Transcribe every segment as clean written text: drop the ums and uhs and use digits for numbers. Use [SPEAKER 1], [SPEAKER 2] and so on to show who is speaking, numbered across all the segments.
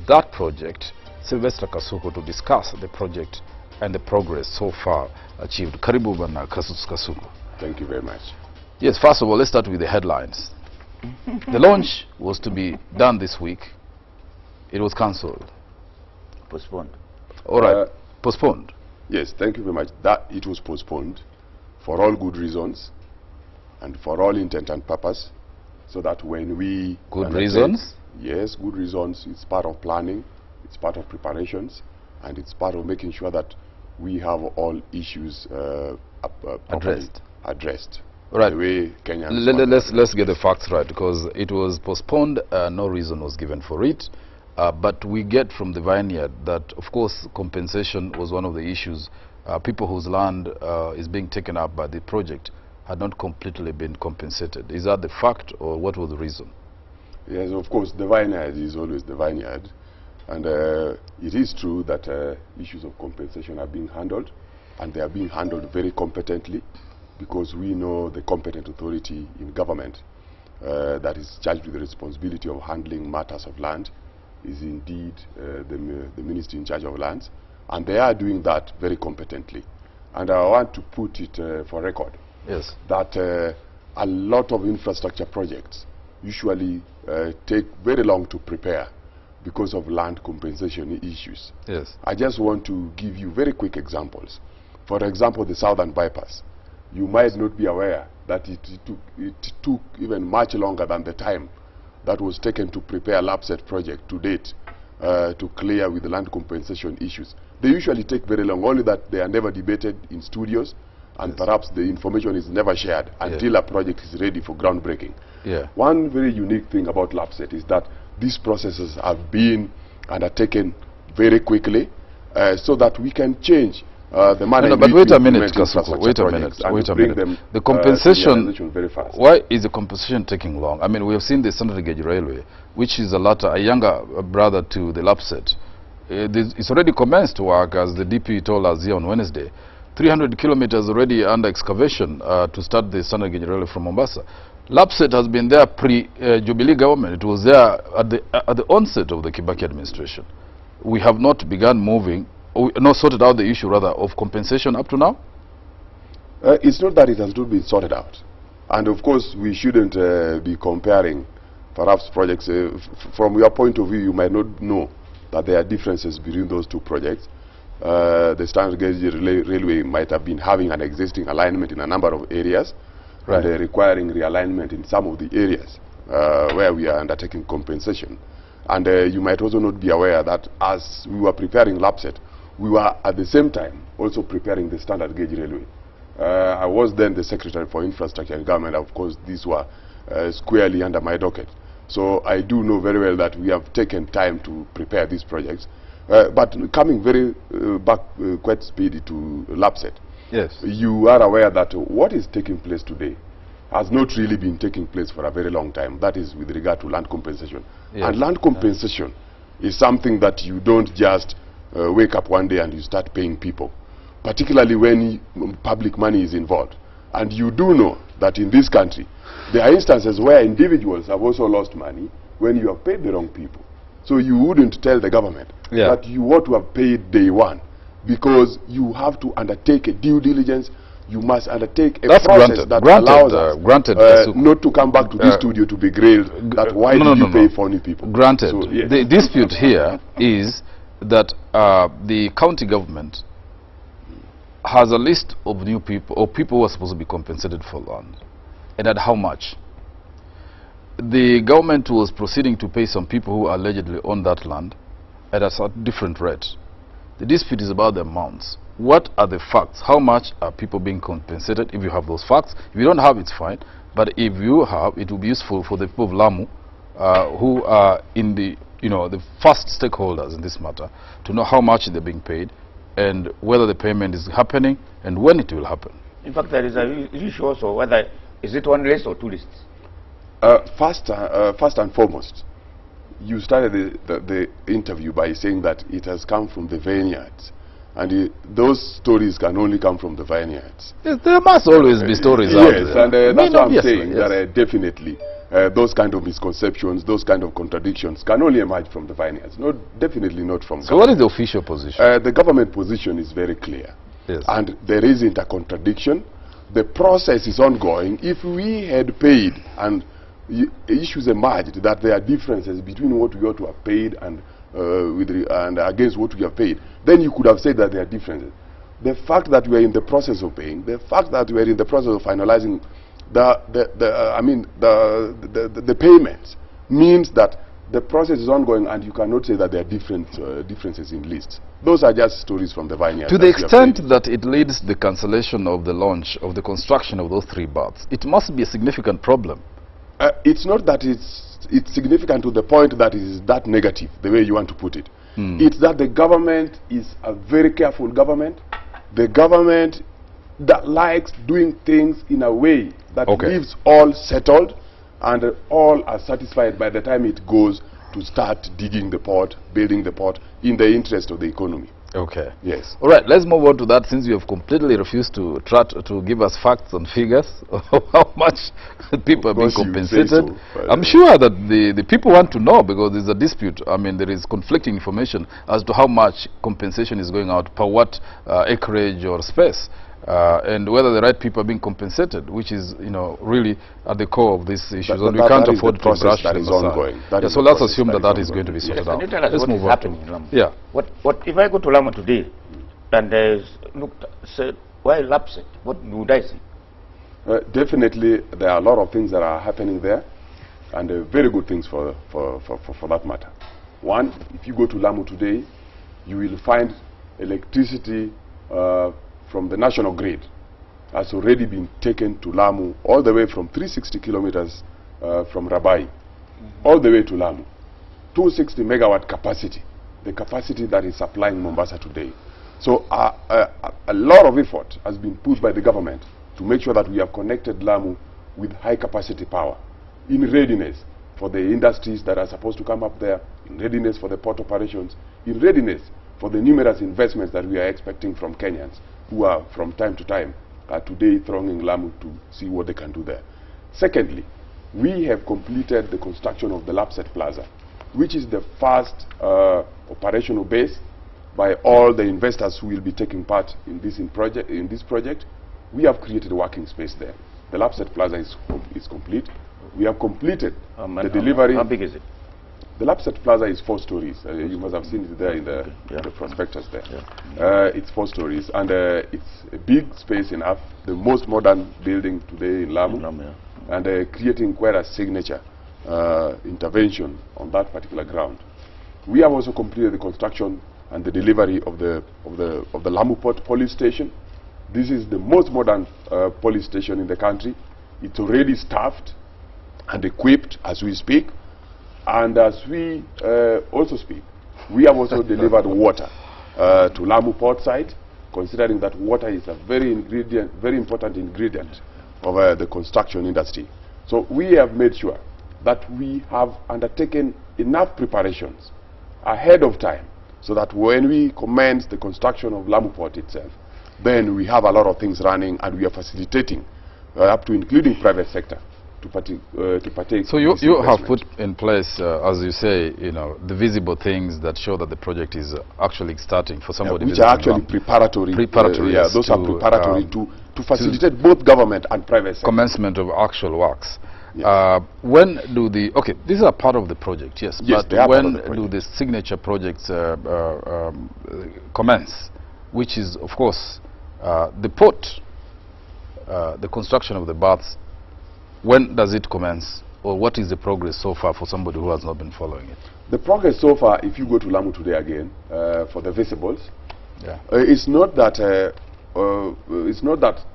[SPEAKER 1] that project, Sylvester Kasuku, to discuss the project and the progress so far achieved. Karibu Bwana Kasuku.
[SPEAKER 2] Thank you very much.
[SPEAKER 1] Yes, first of all, let's start with the headlines. The launch was to be done this week. It was cancelled.
[SPEAKER 3] Postponed.
[SPEAKER 1] All right, postponed.
[SPEAKER 2] Yes, thank you very much. That it was postponed for all good reasons and for all intent and purpose, so that when we...
[SPEAKER 1] Good reasons?
[SPEAKER 2] Yes, good reasons. It's part of planning, it's part of preparations, and it's part of making sure that we have all issues addressed.
[SPEAKER 1] Right.
[SPEAKER 2] The way Kenyans
[SPEAKER 1] let's get the facts right, because it was postponed. No reason was given for it. But we get from the vineyard that, of course, compensation was one of the issues. People whose land is being taken up by the project had not completely been compensated. Is that the fact, or what was the reason?
[SPEAKER 2] Yes, of course, the vineyard is always the vineyard. And it is true that issues of compensation are being handled, and they are being handled very competently, because we know the competent authority in government that is charged with the responsibility of handling matters of land is indeed the ministry in charge of lands, and they are doing that very competently. And I want to put it for record,
[SPEAKER 1] yes,
[SPEAKER 2] that a lot of infrastructure projects usually take very long to prepare because of land compensation issues.
[SPEAKER 1] Yes.
[SPEAKER 2] I just want to give you very quick examples. For example, the Southern Bypass. You might not be aware that it took even much longer than the time that was taken to prepare Lapsset project to date to clear with the land compensation issues. They usually take very long, only that they are never debated in studios, and perhaps the information is never shared until a project is ready for groundbreaking.
[SPEAKER 1] Yeah.
[SPEAKER 2] One very unique thing about Lapsset is that these processes have been undertaken very quickly so that we can change the manner.
[SPEAKER 1] But wait a minute, Kasuku, wait a minute. The compensation,
[SPEAKER 2] very fast.
[SPEAKER 1] Why is the compensation taking long? I mean, we have seen the standard gauge railway, which is a younger brother to the Lapsset. It's already commenced work, as the DP told us here on Wednesday. 300 kilometers already under excavation to start the standard gauge railway from Mombasa. Lapsset has been there pre-Jubilee government. It was there at the onset of the Kibaki administration. We have not begun moving, or not sorted out the issue, rather, of compensation up to now?
[SPEAKER 2] It's not that it has not been sorted out. And of course, we shouldn't be comparing perhaps projects. From your point of view, you might not know that there are differences between those two projects. The standard gauge railway might have been having an existing alignment in a number of areas, and requiring realignment in some of the areas where we are undertaking compensation. And you might also not be aware that as we were preparing Lapsset, we were at the same time also preparing the standard gauge railway. I was then the Secretary for Infrastructure and Government. Of course, these were squarely under my docket. So I do know very well that we have taken time to prepare these projects. But coming very back quite speedy to Lapsset,
[SPEAKER 1] yes,
[SPEAKER 2] you are aware that what is taking place today has not really been taking place for a very long time. That is with regard to land compensation. Yes. And land compensation is something that you don't just wake up one day and you start paying people, particularly when public money is involved. And you do know that in this country, there are instances where individuals have also lost money when you have paid the wrong people. So you wouldn't tell the government that you ought to have paid day one, because you have to undertake a due diligence. You must undertake a process that allows us not to come back to this studio to be grilled that why did you pay for new people.
[SPEAKER 1] Granted.
[SPEAKER 2] So, yes.
[SPEAKER 1] The dispute here is that the county government has a list of new people, or people who are supposed to be compensated for land, and at how much. The government was proceeding to pay some people who allegedly own that land at a different rate. The dispute is about the amounts. What are the facts? How much are people being compensated? If you have those facts, if you don't have, it's fine. But if you have, it will be useful for the people of Lamu, who are in the, the first stakeholders in this matter, to know how much they're being paid, and whether the payment is happening and when it will happen.
[SPEAKER 3] In fact, there is an issue also whether is it one list or two lists.
[SPEAKER 2] First and foremost, you started the interview by saying that it has come from the vineyards. And those stories can only come from the vineyards.
[SPEAKER 1] Yes, there must always be stories out there.
[SPEAKER 2] Yes, and that's what I'm saying,
[SPEAKER 1] yes.
[SPEAKER 2] that definitely those kind of misconceptions, those kind of contradictions can only emerge from the vineyards, definitely not from
[SPEAKER 1] So what is the official position?
[SPEAKER 2] The government position is very clear.
[SPEAKER 1] Yes.
[SPEAKER 2] And there isn't a contradiction. The process is ongoing. If we had paid and issues emerged that there are differences between what we ought to have paid and against what we have paid, then you could have said that there are differences. The fact that we are in the process of paying, the fact that we are in the process of finalizing the payments means that the process is ongoing, and you cannot say that there are differences in lists. Those are just stories from the vineyard.
[SPEAKER 1] To the extent that it leads the cancellation of the launch of the construction of those 3 baths, it must be a significant problem.
[SPEAKER 2] It's not that it's significant to the point that it is that negative, the way you want to put it. It's that the government is a very careful government. The government that likes doing things in a way that leaves all settled and all are satisfied by the time it goes to start digging the pot, building the pot, in the interest of the economy.
[SPEAKER 1] Okay.
[SPEAKER 2] Yes.
[SPEAKER 1] All right, let's move on to that, since you have completely refused to try to give us facts and figures of how much people are being compensated.
[SPEAKER 2] So,
[SPEAKER 1] I'm sure that the people want to know, because there's a dispute. I mean, there is conflicting information as to how much compensation is going out per what acreage or space. And whether the right people are being compensated, which is, really at the core of these issues. And we can't afford to brush them aside. So let's assume that is going to be sorted out.
[SPEAKER 3] Let's move on. In Lamu.
[SPEAKER 1] Yeah.
[SPEAKER 3] What if I go to Lamu today and said, why Lapsset? What would I see?
[SPEAKER 2] Definitely, there are a lot of things that are happening there, and very good things for that matter. One, if you go to Lamu today, you will find electricity from the national grid has already been taken to Lamu, all the way from 360 kilometers from Rabai, all the way to Lamu. 260 megawatt capacity, the capacity that is supplying Mombasa today. So a lot of effort has been put by the government to make sure that we have connected Lamu with high capacity power, in readiness for the industries that are supposed to come up there, in readiness for the port operations, in readiness for the numerous investments that we are expecting from Kenyans, who are from time to time today thronging Lamu to see what they can do there. Secondly, we have completed the construction of the Lapsset Plaza, which is the first operational base by all the investors who will be taking part in this project. We have created a working space there. The Lapsset Plaza is complete. We have completed the delivery.
[SPEAKER 3] How big is it?
[SPEAKER 2] The Lapsset Plaza is 4 stories. You must have seen it there in the prospectus there. Yeah. It's 4 stories, and it's a big space enough, the most modern building today in Lamu, and creating quite a signature intervention on that particular ground. We have also completed the construction and the delivery of the Lamu Port Police Station. This is the most modern police station in the country. It's already staffed and equipped as we speak. And as we also speak, we have also delivered water to Lamu Port site, considering that water is a very important ingredient of the construction industry. So we have made sure that we have undertaken enough preparations ahead of time, so that when we commence the construction of Lamu Port itself, then we have a lot of things running, and we are facilitating up to including private sector to partake. So
[SPEAKER 1] you have put in place, as you say, the visible things that show that the project is actually starting for somebody.
[SPEAKER 2] Which are actually preparatory.
[SPEAKER 1] Preparatory.
[SPEAKER 2] Those are preparatory to facilitate both government and private sector.
[SPEAKER 1] Commencement of actual works.
[SPEAKER 2] Yes.
[SPEAKER 1] When do these are part of the project, yes,
[SPEAKER 2] yes,
[SPEAKER 1] but when do the signature projects commence, which is, of course, the port, the construction of the baths? When does it commence, or what is the progress so far for somebody who has not been following it?
[SPEAKER 2] The progress so far, if you go to Lamu today again, for the visibles, it's not that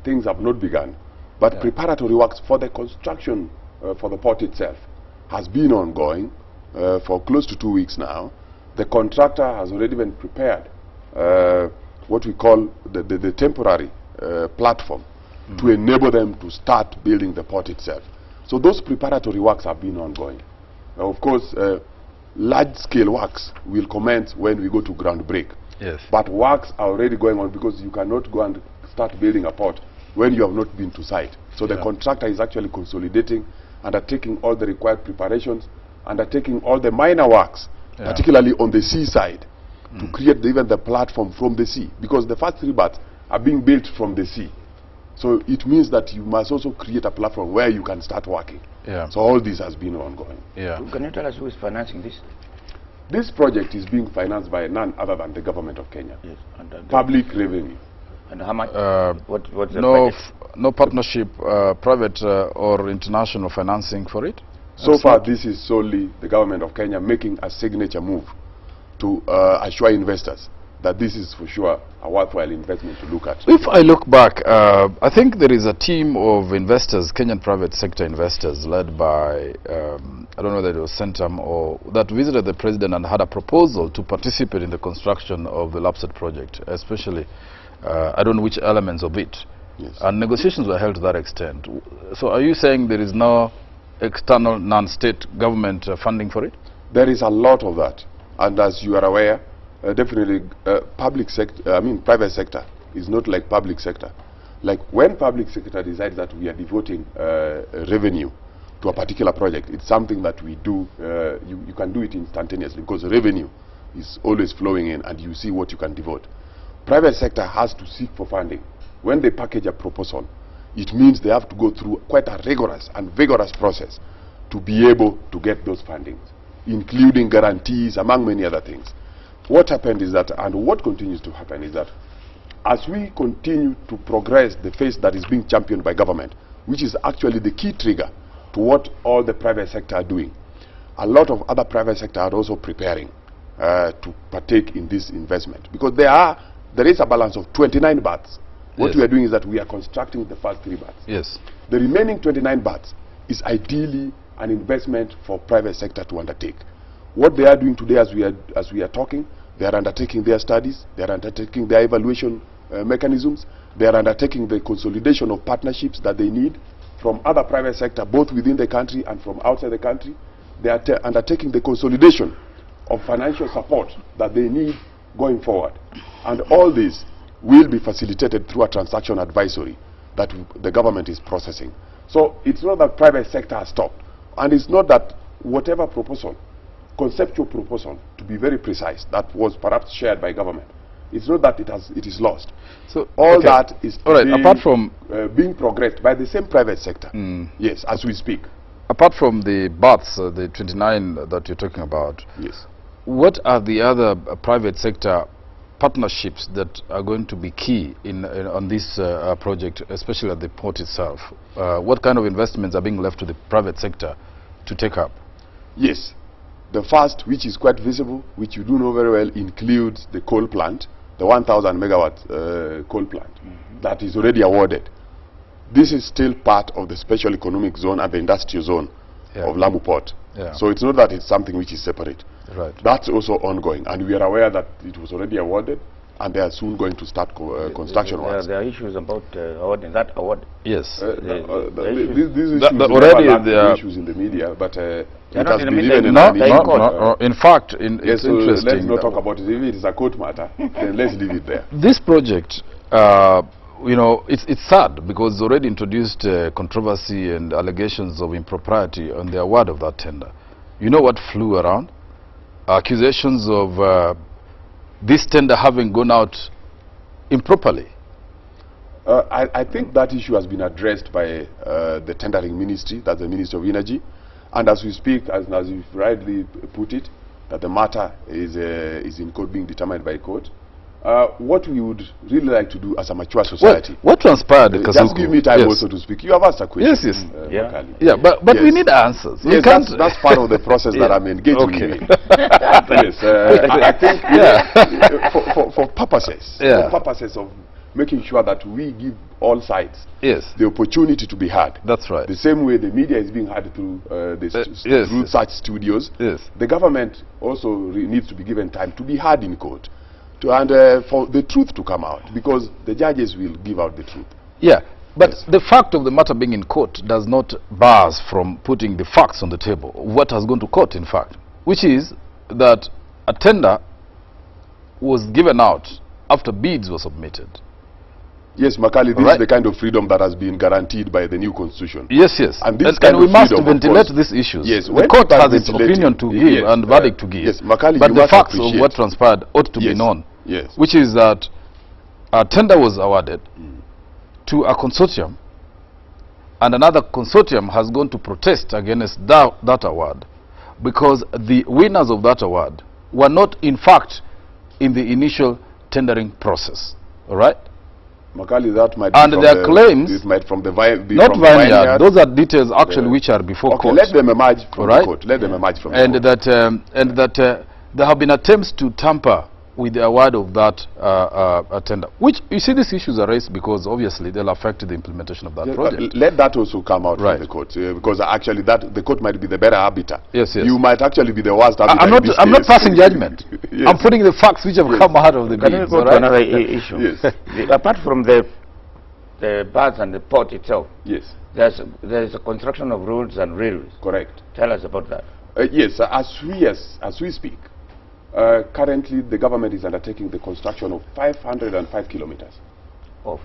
[SPEAKER 2] things have not begun, but preparatory works for the construction for the port itself has been ongoing for close to 2 weeks now. The contractor has already been prepared what we call the temporary platform to enable them to start building the port itself. So those preparatory works have been ongoing. Now, of course, large-scale works will commence when we go to ground break.
[SPEAKER 1] Yes.
[SPEAKER 2] But works are already going on, because you cannot go and start building a port when you have not been to site. So the contractor is actually consolidating, undertaking all the required preparations, undertaking all the minor works, particularly on the seaside, to create even the platform from the sea, because the first 3 berths are being built from the sea. So it means that you must also create a platform where you can start working. So all this has been ongoing.
[SPEAKER 3] Can you tell us who is financing this?
[SPEAKER 2] This project is being financed by none other than the government of Kenya.
[SPEAKER 3] Yes. And
[SPEAKER 2] Public revenue.
[SPEAKER 3] And how much? What's the
[SPEAKER 1] no,
[SPEAKER 3] budget?
[SPEAKER 1] no partnership, private or international financing for it?
[SPEAKER 2] So far, this is solely the government of Kenya making a signature move to assure investors that this is for sure a worthwhile investment to look at.
[SPEAKER 1] If I look back, I think there is a team of investors, Kenyan private sector investors, led by, I don't know whether it was Centum, or that visited the president and had a proposal to participate in the construction of the Lapsset project, especially, I don't know which elements of it. And negotiations were held to that extent. So are you saying there is no external non-state government funding for it?
[SPEAKER 2] There is a lot of that. And as you are aware, definitely private sector is not like public sector. Like when public sector decides that we are devoting revenue to a particular project, it's something that we do, you can do it instantaneously, because revenue is always flowing in and you see what you can devote. Private sector has to seek for funding. When they package a proposal, it means they have to go through quite a rigorous and vigorous process to be able to get those fundings, including guarantees, among many other things. What happened is that, and what continues to happen is that, as we continue to progress the phase that is being championed by government, which is actually the key trigger to what all the private sector are doing, a lot of other private sector are also preparing to partake in this investment, because there is a balance of 29 berths. What we are doing is that we are constructing the first 3 berths. The remaining 29 berths is ideally an investment for private sector to undertake. What they are doing today, as we are talking, they are undertaking their studies, they are undertaking their evaluation mechanisms, they are undertaking the consolidation of partnerships that they need from other private sector, both within the country and from outside the country. They are undertaking the consolidation of financial support that they need going forward. And all this will be facilitated through a transaction advisory that the government is processing. So it's not that private sector has stopped, and it's not that whatever proposal, conceptual proposal, to be very precise, that was perhaps shared by government, it's not that it is lost. So all that is
[SPEAKER 1] apart from
[SPEAKER 2] being progressed by the same private sector. Yes, as we speak.
[SPEAKER 1] Apart from the berths, the 29 that you're talking about, what are the other private sector partnerships that are going to be key on this project, especially at the port itself? What kind of investments are being left to the private sector to take up?
[SPEAKER 2] Yes. The first, which is quite visible, which you do know very well, includes the coal plant, the 1,000 megawatt coal plant that is already awarded. This is still part of the special economic zone and the industrial zone of Lamu Port. So it's not that it's something which is separate. That's also ongoing, and we are aware that it was already awarded, and they are soon going to start construction works.
[SPEAKER 3] There are issues about awarding that award.
[SPEAKER 2] Yes. These issues in the media, but it has been even
[SPEAKER 1] in fact, it's interesting.
[SPEAKER 2] Let's not talk about it. If it is a court matter, then let's leave it there.
[SPEAKER 1] This project, you know, it's sad because it's already introduced controversy and allegations of impropriety on the award of that tender. You know what flew around? Accusations of this tender having gone out improperly.
[SPEAKER 2] I think that issue has been addressed by the tendering ministry, that's the Ministry of Energy, and as we speak, as you rightly put it, that the matter is in court, being determined by court. What we would really like to do as a mature society.
[SPEAKER 1] What transpired?
[SPEAKER 2] Just give me time also to speak. You have asked a question.
[SPEAKER 1] But we need answers.
[SPEAKER 2] Yes, that's part of the process that I'm engaging in. Yes, I think for purposes of making sure that we give all sides the opportunity to be heard.
[SPEAKER 1] That's right.
[SPEAKER 2] The same way the media is being heard through through such studios. The government also needs to be given time to be heard in court. And for the truth to come out, because the judges will give out the truth.
[SPEAKER 1] But the fact of the matter being in court does not bar us from putting the facts on the table. What has gone to court, in fact, which is that a tender was given out after bids were submitted.
[SPEAKER 2] Yes, Makali, this is the kind of freedom that has been guaranteed by the new constitution.
[SPEAKER 1] Yes, yes.
[SPEAKER 2] And, this
[SPEAKER 1] and we must
[SPEAKER 2] freedom,
[SPEAKER 1] ventilate these issues.
[SPEAKER 2] Yes,
[SPEAKER 1] the court has its opinion to give and verdict to give.
[SPEAKER 2] Yes, Makali,
[SPEAKER 1] but the facts of what transpired ought to be known.
[SPEAKER 2] Yes.
[SPEAKER 1] Which is that a tender was awarded to a consortium, and another consortium has gone to protest against that award because the winners of that award were not, in fact, in the initial tendering process. All right?
[SPEAKER 2] Makali, that might be
[SPEAKER 1] and
[SPEAKER 2] from
[SPEAKER 1] their claims,
[SPEAKER 2] it might from the
[SPEAKER 1] not
[SPEAKER 2] from
[SPEAKER 1] vineyard. Those are details actually which are before court.
[SPEAKER 2] Let them emerge from the court. Let them emerge from the court.
[SPEAKER 1] And that there have been attempts to tamper with the award of that tender. Which, you see, these issues are raised because obviously they'll affect the implementation of that project.
[SPEAKER 2] Let that also come out from the court, because actually the court might be the better arbiter.
[SPEAKER 1] Yes, yes.
[SPEAKER 2] You might actually be the worst arbiter.
[SPEAKER 1] I'm not passing judgment. Yes. I'm putting the facts which have come out of the bids.
[SPEAKER 3] Can we go to another issue?
[SPEAKER 2] Yes.
[SPEAKER 3] Apart from the baths and the port itself,
[SPEAKER 2] yes,
[SPEAKER 3] there's a construction of roads and railways.
[SPEAKER 2] Correct.
[SPEAKER 3] Tell us about that.
[SPEAKER 2] Yes, as we speak, currently the government is undertaking the construction of 505 kilometers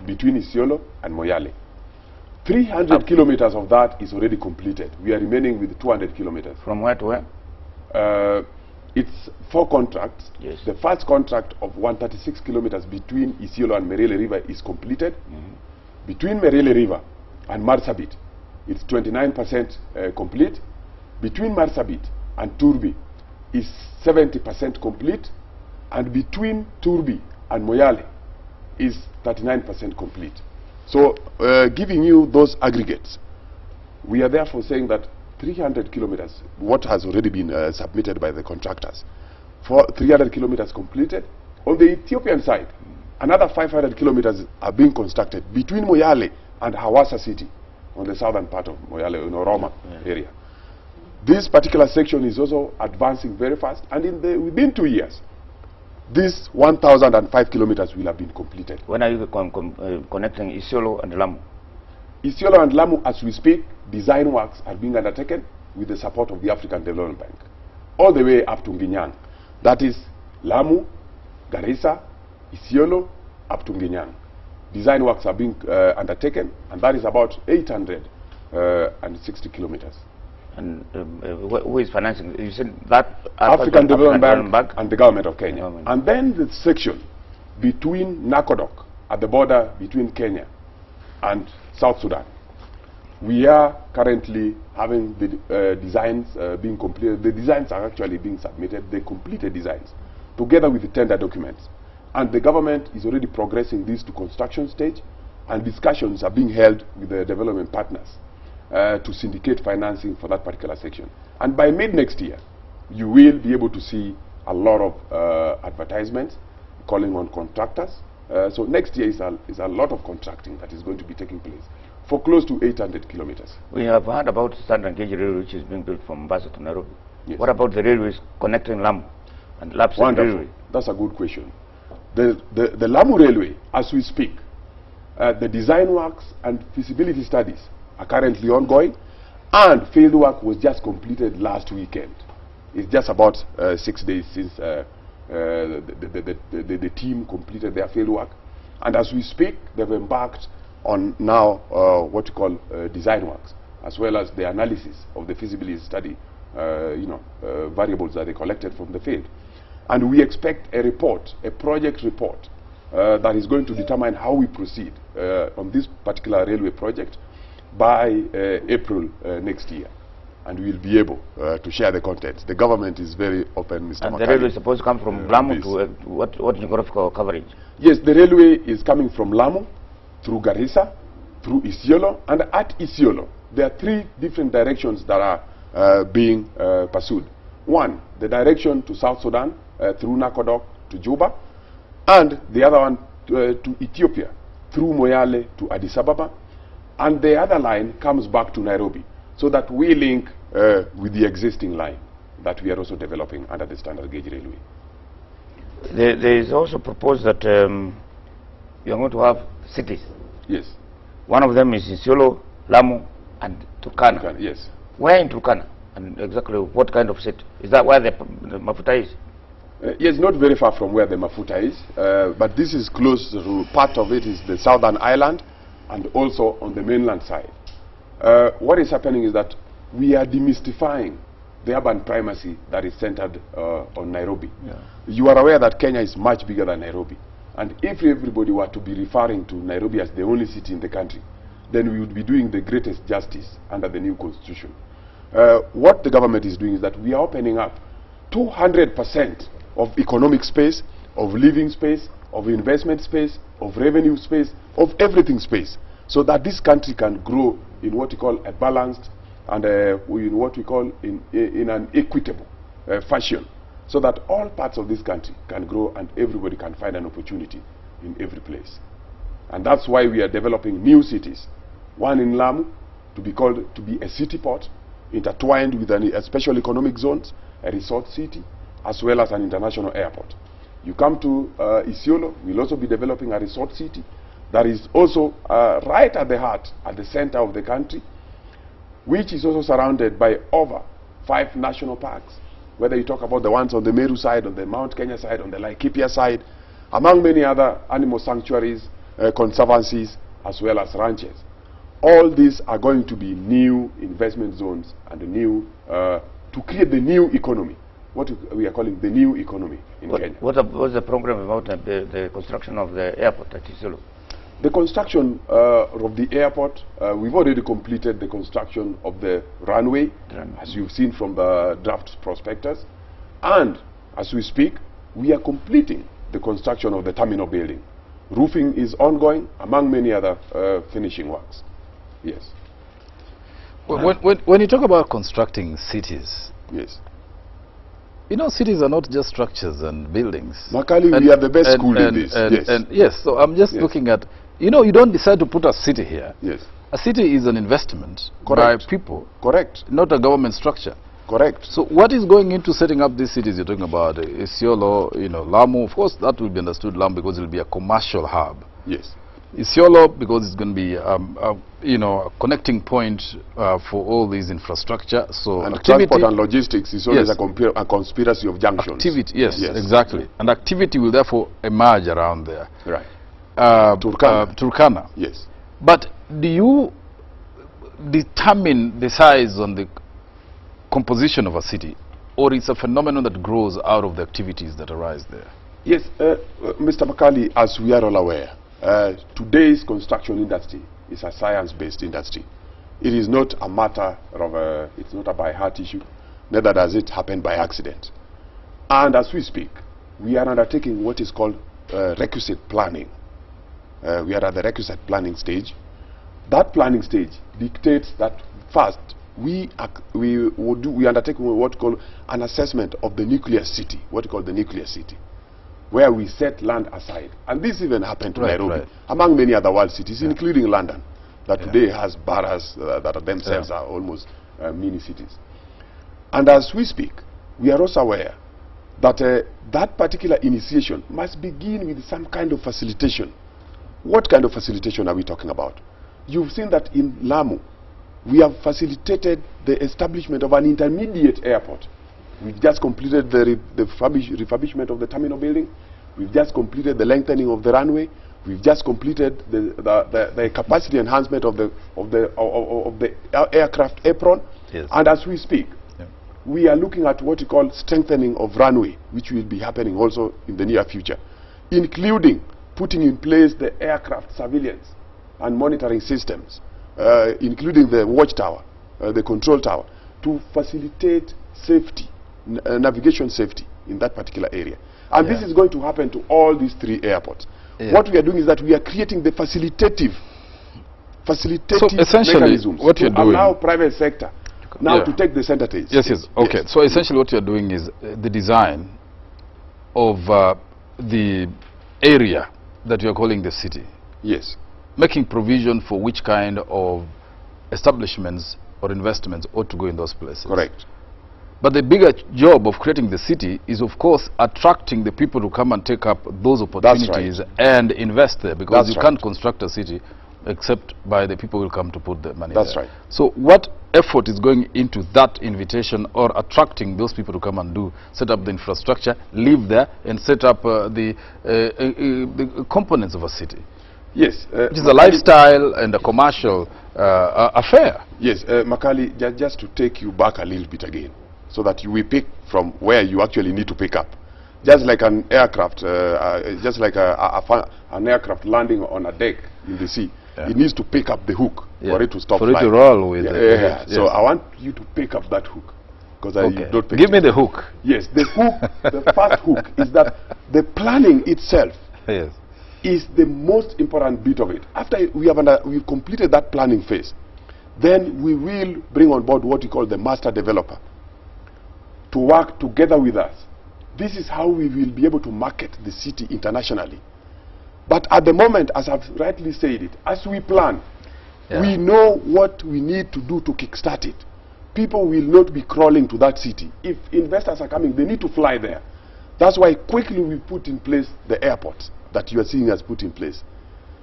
[SPEAKER 2] between Isiolo and Moyale. 300 kilometers of that is already completed. We are remaining with 200 kilometers.
[SPEAKER 3] From where to where?
[SPEAKER 2] It's 4 contracts.
[SPEAKER 3] Yes.
[SPEAKER 2] The first contract of 136 kilometers between Isiolo and Merele River is completed. Between Merele River and Marsabit, it's 29% complete. Between Marsabit and Turbi is 70% complete. And between Turbi and Moyale is 39% complete. So, giving you those aggregates, we are therefore saying that 300 kilometers, what has already been submitted by the contractors, for 300 kilometers completed. On the Ethiopian side, another 500 kilometers are being constructed between Moyale and Hawassa city, on the southern part of Moyale, in Oroma area. This particular section is also advancing very fast, and within 2 years, this 1,005 kilometers will have been completed.
[SPEAKER 3] When are you connecting Isiolo and Lamu?
[SPEAKER 2] Isiolo and Lamu, as we speak, design works are being undertaken with the support of the African Development Bank, all the way up to Nginyang. That is Lamu, Garissa, Isiolo, up to Nginyang. Design works are being undertaken, and that is about 860 kilometers.
[SPEAKER 3] And who is financing? You said that
[SPEAKER 2] African Development Bank and the government of Kenya. And then the section between Nakodok, at the border between Kenya and South Sudan. We are currently having the designs being completed. The designs are actually being submitted, the completed designs, together with the tender documents. And the government is already progressing this to construction stage, and discussions are being held with the development partners to syndicate financing for that particular section. And by mid-next year, you will be able to see a lot of advertisements calling on contractors. So next year is a lot of contracting that is going to be taking place for close to 800 kilometers.
[SPEAKER 3] We have heard about standard gauge railway, which is being built from Mombasa to Nairobi.
[SPEAKER 2] Yes.
[SPEAKER 3] What about the railways connecting Lamu and Lapsset?
[SPEAKER 2] Wonderful.
[SPEAKER 3] Railway?
[SPEAKER 2] That's a good question. The Lamu Railway, as we speak, the design works and feasibility studies are currently ongoing, and field work was just completed last weekend. It's just about 6 days since the team completed their field work, and as we speak, they've embarked on now what you call design works, as well as the analysis of the feasibility study, variables that they collected from the field. And we expect a report, a project report, that is going to determine how we proceed on this particular railway project by April next year. And we'll be able to share the contents. The government is very open, Mr.
[SPEAKER 3] And
[SPEAKER 2] Makali.
[SPEAKER 3] the railway is supposed to come from Lamu to what geographical coverage?
[SPEAKER 2] Yes, the railway is coming from Lamu, through Garissa, through Isiolo, and at Isiolo, there are 3 different directions that are being pursued. One, the direction to South Sudan, through Nakodok to Juba, and the other one to Ethiopia, through Moyale to Addis Ababa, and the other line comes back to Nairobi, so that we link with the existing line that we are also developing under the standard gauge railway.
[SPEAKER 3] There is also proposed that you are going to have cities.
[SPEAKER 2] Yes.
[SPEAKER 3] One of them is Isiolo, Lamu, and Turkana.
[SPEAKER 2] Yes.
[SPEAKER 3] Where in Turkana? And exactly what kind of city? Is that where the Mafuta is?
[SPEAKER 2] Yes, not very far from where the Mafuta is, but this is close to, part of it is the southern island and also on the mainland side. What is happening is that we are demystifying the urban primacy that is centered on Nairobi.
[SPEAKER 1] Yeah.
[SPEAKER 2] You are aware that Kenya is much bigger than Nairobi. And if everybody were to be referring to Nairobi as the only city in the country, then we would be doing the greatest justice under the new constitution. What the government is doing is that we are opening up 200% of economic space, of living space, of investment space, of revenue space, of everything space, so that this country can grow in what we call a balanced and in what we call in an equitable fashion, so that all parts of this country can grow and everybody can find an opportunity in every place. And that's why we are developing new cities. One in Lamu to be a city port, intertwined with a special economic zones, a resort city, as well as an international airport. You come to Isiolo, we'll also be developing a resort city that is also right at the heart, at the center of the country, which is also surrounded by over 5 national parks, whether you talk about the ones on the Meru side, on the Mount Kenya side, on the Laikipia side, among many other animal sanctuaries, conservancies, as well as ranches. All these are going to be new investment zones and the new, to create the new economy, what we are calling the new economy in Kenya.
[SPEAKER 3] What's the program about the construction of the airport at Isiolo?
[SPEAKER 2] The construction of the airport, we've already completed the construction of the runway, as you've seen from the draft prospectus. And as we speak, we are completing the construction of the terminal building. Roofing is ongoing, among many other finishing works. Yes.
[SPEAKER 1] When you talk about constructing cities,
[SPEAKER 2] yes,
[SPEAKER 1] you know, cities are not just structures and buildings.
[SPEAKER 2] Makali, we are the best school in this. Yes.
[SPEAKER 1] Yes, so I'm just looking at, you know, you don't decide to put a city here.
[SPEAKER 2] Yes.
[SPEAKER 1] A city is an investment by people.
[SPEAKER 2] Correct.
[SPEAKER 1] Not a government structure.
[SPEAKER 2] Correct.
[SPEAKER 1] So what is going into setting up these cities you're talking about? Isiolo, you know, Lamu, of course that will be understood, Lamu, because it will be a commercial hub.
[SPEAKER 2] Yes.
[SPEAKER 1] Isiolo, because it's going to be, you know, a connecting point for all these infrastructure. So
[SPEAKER 2] and
[SPEAKER 1] activity,
[SPEAKER 2] transport and logistics is always a conspiracy of junctions.
[SPEAKER 1] Activity, yes, exactly. And activity will therefore emerge around there.
[SPEAKER 2] Right.
[SPEAKER 1] Turkana.
[SPEAKER 2] Yes.
[SPEAKER 1] But do you determine the size on the composition of a city, or it's a phenomenon that grows out of the activities that arise there?
[SPEAKER 2] Yes, Mr. Makali, as we are all aware, today's construction industry is a science-based industry. It is not a matter of, it's not a by-heart issue, neither does it happen by accident. And as we speak, we are undertaking what is called requisite planning. We are at the requisite planning stage. That planning stage dictates that first, we undertake what we call an assessment of the nuclear city, what we call the nuclear city, where we set land aside. And this even happened to Nairobi, among many other world cities, including London, that today has boroughs that themselves are almost mini cities. And as we speak, we are also aware that that particular initiation must begin with some kind of facilitation. What kind of facilitation are we talking about? You've seen that in Lamu, we have facilitated the establishment of an intermediate airport. We've just completed the refurbishment of the terminal building. We've just completed the lengthening of the runway. We've just completed the capacity enhancement of the aircraft apron. Yes. And as we speak, we are looking at what we call strengthening of runway, which will be happening also in the near future, including putting in place the aircraft surveillance and monitoring systems, including the watchtower, the control tower, to facilitate safety, navigation safety in that particular area. And this is going to happen to all these 3 airports. What we are doing is that we are creating the facilitative mechanisms
[SPEAKER 1] what you're
[SPEAKER 2] to
[SPEAKER 1] doing,
[SPEAKER 2] allow private sector now to take the center stage.
[SPEAKER 1] Yes. Okay. So essentially what you're doing is the design of the area that you're calling the city.
[SPEAKER 2] Yes.
[SPEAKER 1] Making provision for which kind of establishments or investments ought to go in those places.
[SPEAKER 2] Correct.
[SPEAKER 1] But the bigger job of creating the city is, of course, attracting the people to come and take up those opportunities and invest there, because you can't construct a city except by the people who will come to put the money
[SPEAKER 2] That's
[SPEAKER 1] there.
[SPEAKER 2] right.
[SPEAKER 1] So what effort is going into that invitation or attracting those people to come and set up the infrastructure, live there, and set up the components of a city?
[SPEAKER 2] Yes.
[SPEAKER 1] Which is a lifestyle and a commercial affair.
[SPEAKER 2] Yes, Makali, just to take you back a little bit again, so that you will pick from where you actually need to pick up. Just like an aircraft, just like an aircraft landing on a deck in the sea, it needs to pick up the hook for it to stop flying.
[SPEAKER 1] For it to roll with it.
[SPEAKER 2] Yes. So I want you to pick up that hook. Because I don't pick
[SPEAKER 1] Give me the hook.
[SPEAKER 2] Yes, the hook, the first hook is that the planning itself is the most important bit of it. After we've completed that planning phase, then we will bring on board what we call the master developer to work together with us. This is how we will be able to market the city internationally. But at the moment, as I've rightly said it, as we plan, we know what we need to do to kickstart it. People will not be crawling to that city. If investors are coming, they need to fly there. That's why quickly we put in place the airports that you are seeing us put in place.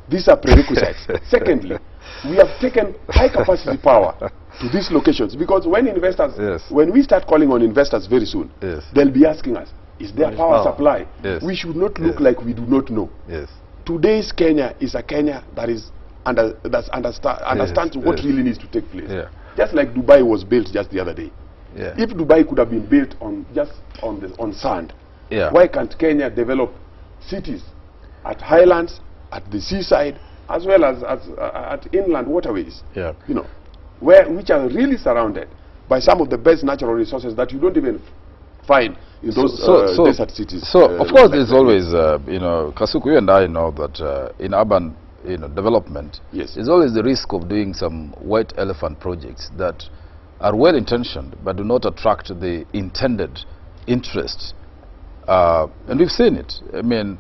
[SPEAKER 2] These are prerequisites. Secondly, we have taken high capacity power to these locations, because when investors, when we start calling on investors very soon, they'll be asking us, is there power supply? We should not look like we do not know. Today's Kenya is a Kenya that is understands what really needs to take place. Just like Dubai was built just the other day. If Dubai could have been built on sand, why can't Kenya develop cities at highlands, at the seaside, as well as at inland waterways? You know, which are really surrounded by some of the best natural resources that you don't even find in those desert cities.
[SPEAKER 1] So of course there's always, you know, Kasuku, you and I know that in urban development, there's always the risk of doing some white elephant projects that are well intentioned but do not attract the intended interest. And we've seen it. I mean,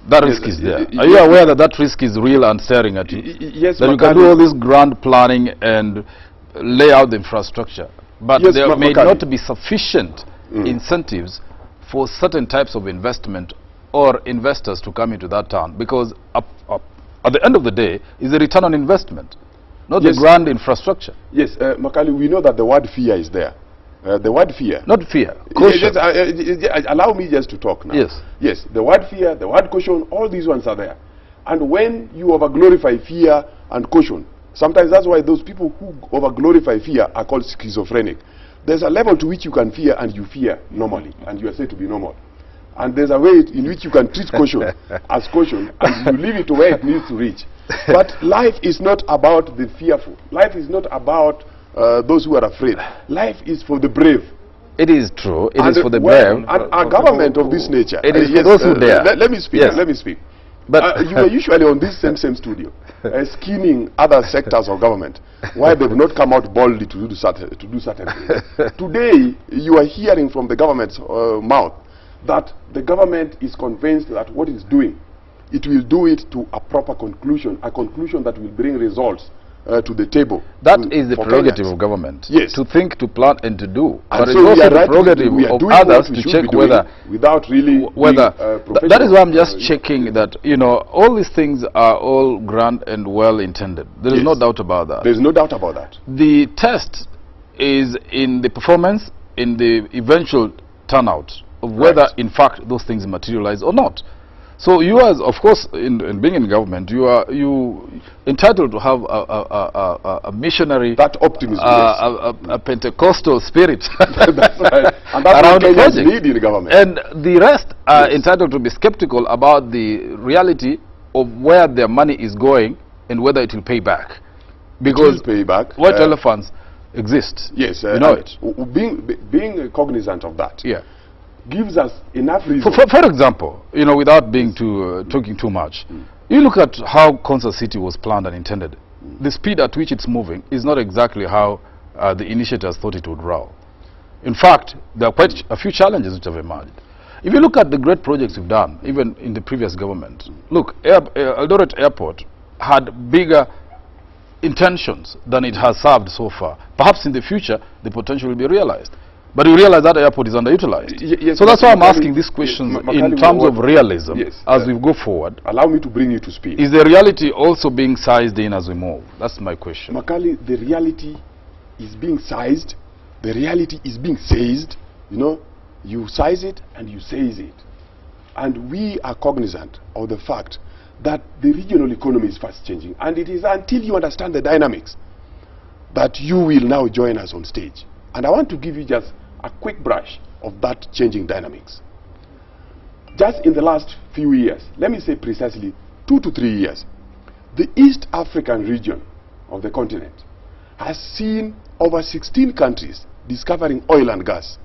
[SPEAKER 1] that risk is there. Are you aware that that risk is real and staring at you?
[SPEAKER 2] Yes,
[SPEAKER 1] that you can do all this grand planning and lay out the infrastructure, but there may not be sufficient incentives for certain types of investment or investors to come into that town, because at the end of the day is the return on investment, not the grand infrastructure.
[SPEAKER 2] Yes, Makali, we know that the word fear is there. The word fear.
[SPEAKER 1] Not fear, caution.
[SPEAKER 2] Allow me just to talk now. Yes, the word fear, the word caution, all these ones are there. And when you over-glorify fear and caution, sometimes that's why those people who over-glorify fear are called schizophrenic. There's a level to which you can fear and you fear normally, and you are said to be normal. And there's a way in which you can treat caution as caution, and you leave it to where it needs to reach. But life is not about the fearful. Life is not about those who are afraid. Life is for the brave.
[SPEAKER 1] It is true. It is for the brave.
[SPEAKER 2] And our government of this nature.
[SPEAKER 1] It is for those who dare.
[SPEAKER 2] Let me speak. Let me speak. But you are usually on this same studio, scheming other sectors of government, why they've not come out boldly to do certain things. Today, you are hearing from the government's mouth that the government is convinced that what it's doing, it will do it to a proper conclusion, a conclusion that will bring results to the table.
[SPEAKER 1] That is the prerogative of government. To think, to plan, and to do.
[SPEAKER 2] And
[SPEAKER 1] but
[SPEAKER 2] so
[SPEAKER 1] it's also the prerogative of others to check whether,
[SPEAKER 2] without really
[SPEAKER 1] that is why I'm just checking that, you know, all these things are all grand and well intended. There is no doubt about that.
[SPEAKER 2] There's no doubt about that.
[SPEAKER 1] The test is in the performance, in the eventual turnout of whether in fact those things materialize or not. So you, as of course, in being in government, you are entitled to have a missionary,
[SPEAKER 2] that optimism,
[SPEAKER 1] a Pentecostal spirit
[SPEAKER 2] that's right. And that's
[SPEAKER 1] around
[SPEAKER 2] what
[SPEAKER 1] projects.
[SPEAKER 2] need in government.
[SPEAKER 1] And the rest are entitled to be skeptical about the reality of where their money is going and whether it will pay back. Because white elephants exist.
[SPEAKER 2] Yes,
[SPEAKER 1] you know it.
[SPEAKER 2] Being cognizant of that. Gives us enough reason.
[SPEAKER 1] For example, you know, without being talking too much, you look at how Concert City was planned and intended. The speed at which it's moving is not exactly how the initiators thought it would roll. In fact, there are quite a few challenges which have emerged. If you look at the great projects we've done, even in the previous government, look, Eldoret Airport had bigger intentions than it has served so far. Perhaps in the future, the potential will be realized. But you realize that airport is underutilized.
[SPEAKER 2] Yes,
[SPEAKER 1] so that's why I'm
[SPEAKER 2] Makali,
[SPEAKER 1] asking these questions
[SPEAKER 2] yes,
[SPEAKER 1] in terms of realism as we go forward.
[SPEAKER 2] Allow me to bring you to speed.
[SPEAKER 1] Is the reality also being sized in as we move? That's my question.
[SPEAKER 2] Makali, the reality is being sized. The reality is being seized. You know, you size it and you seize it. And we are cognizant of the fact that the regional economy is fast changing. And it is until you understand the dynamics that you will now join us on stage. And I want to give you just a quick brush of that changing dynamics. Just in the last few years, let me say precisely 2 to 3 years, the East African region of the continent has seen over 16 countries discovering oil and gas,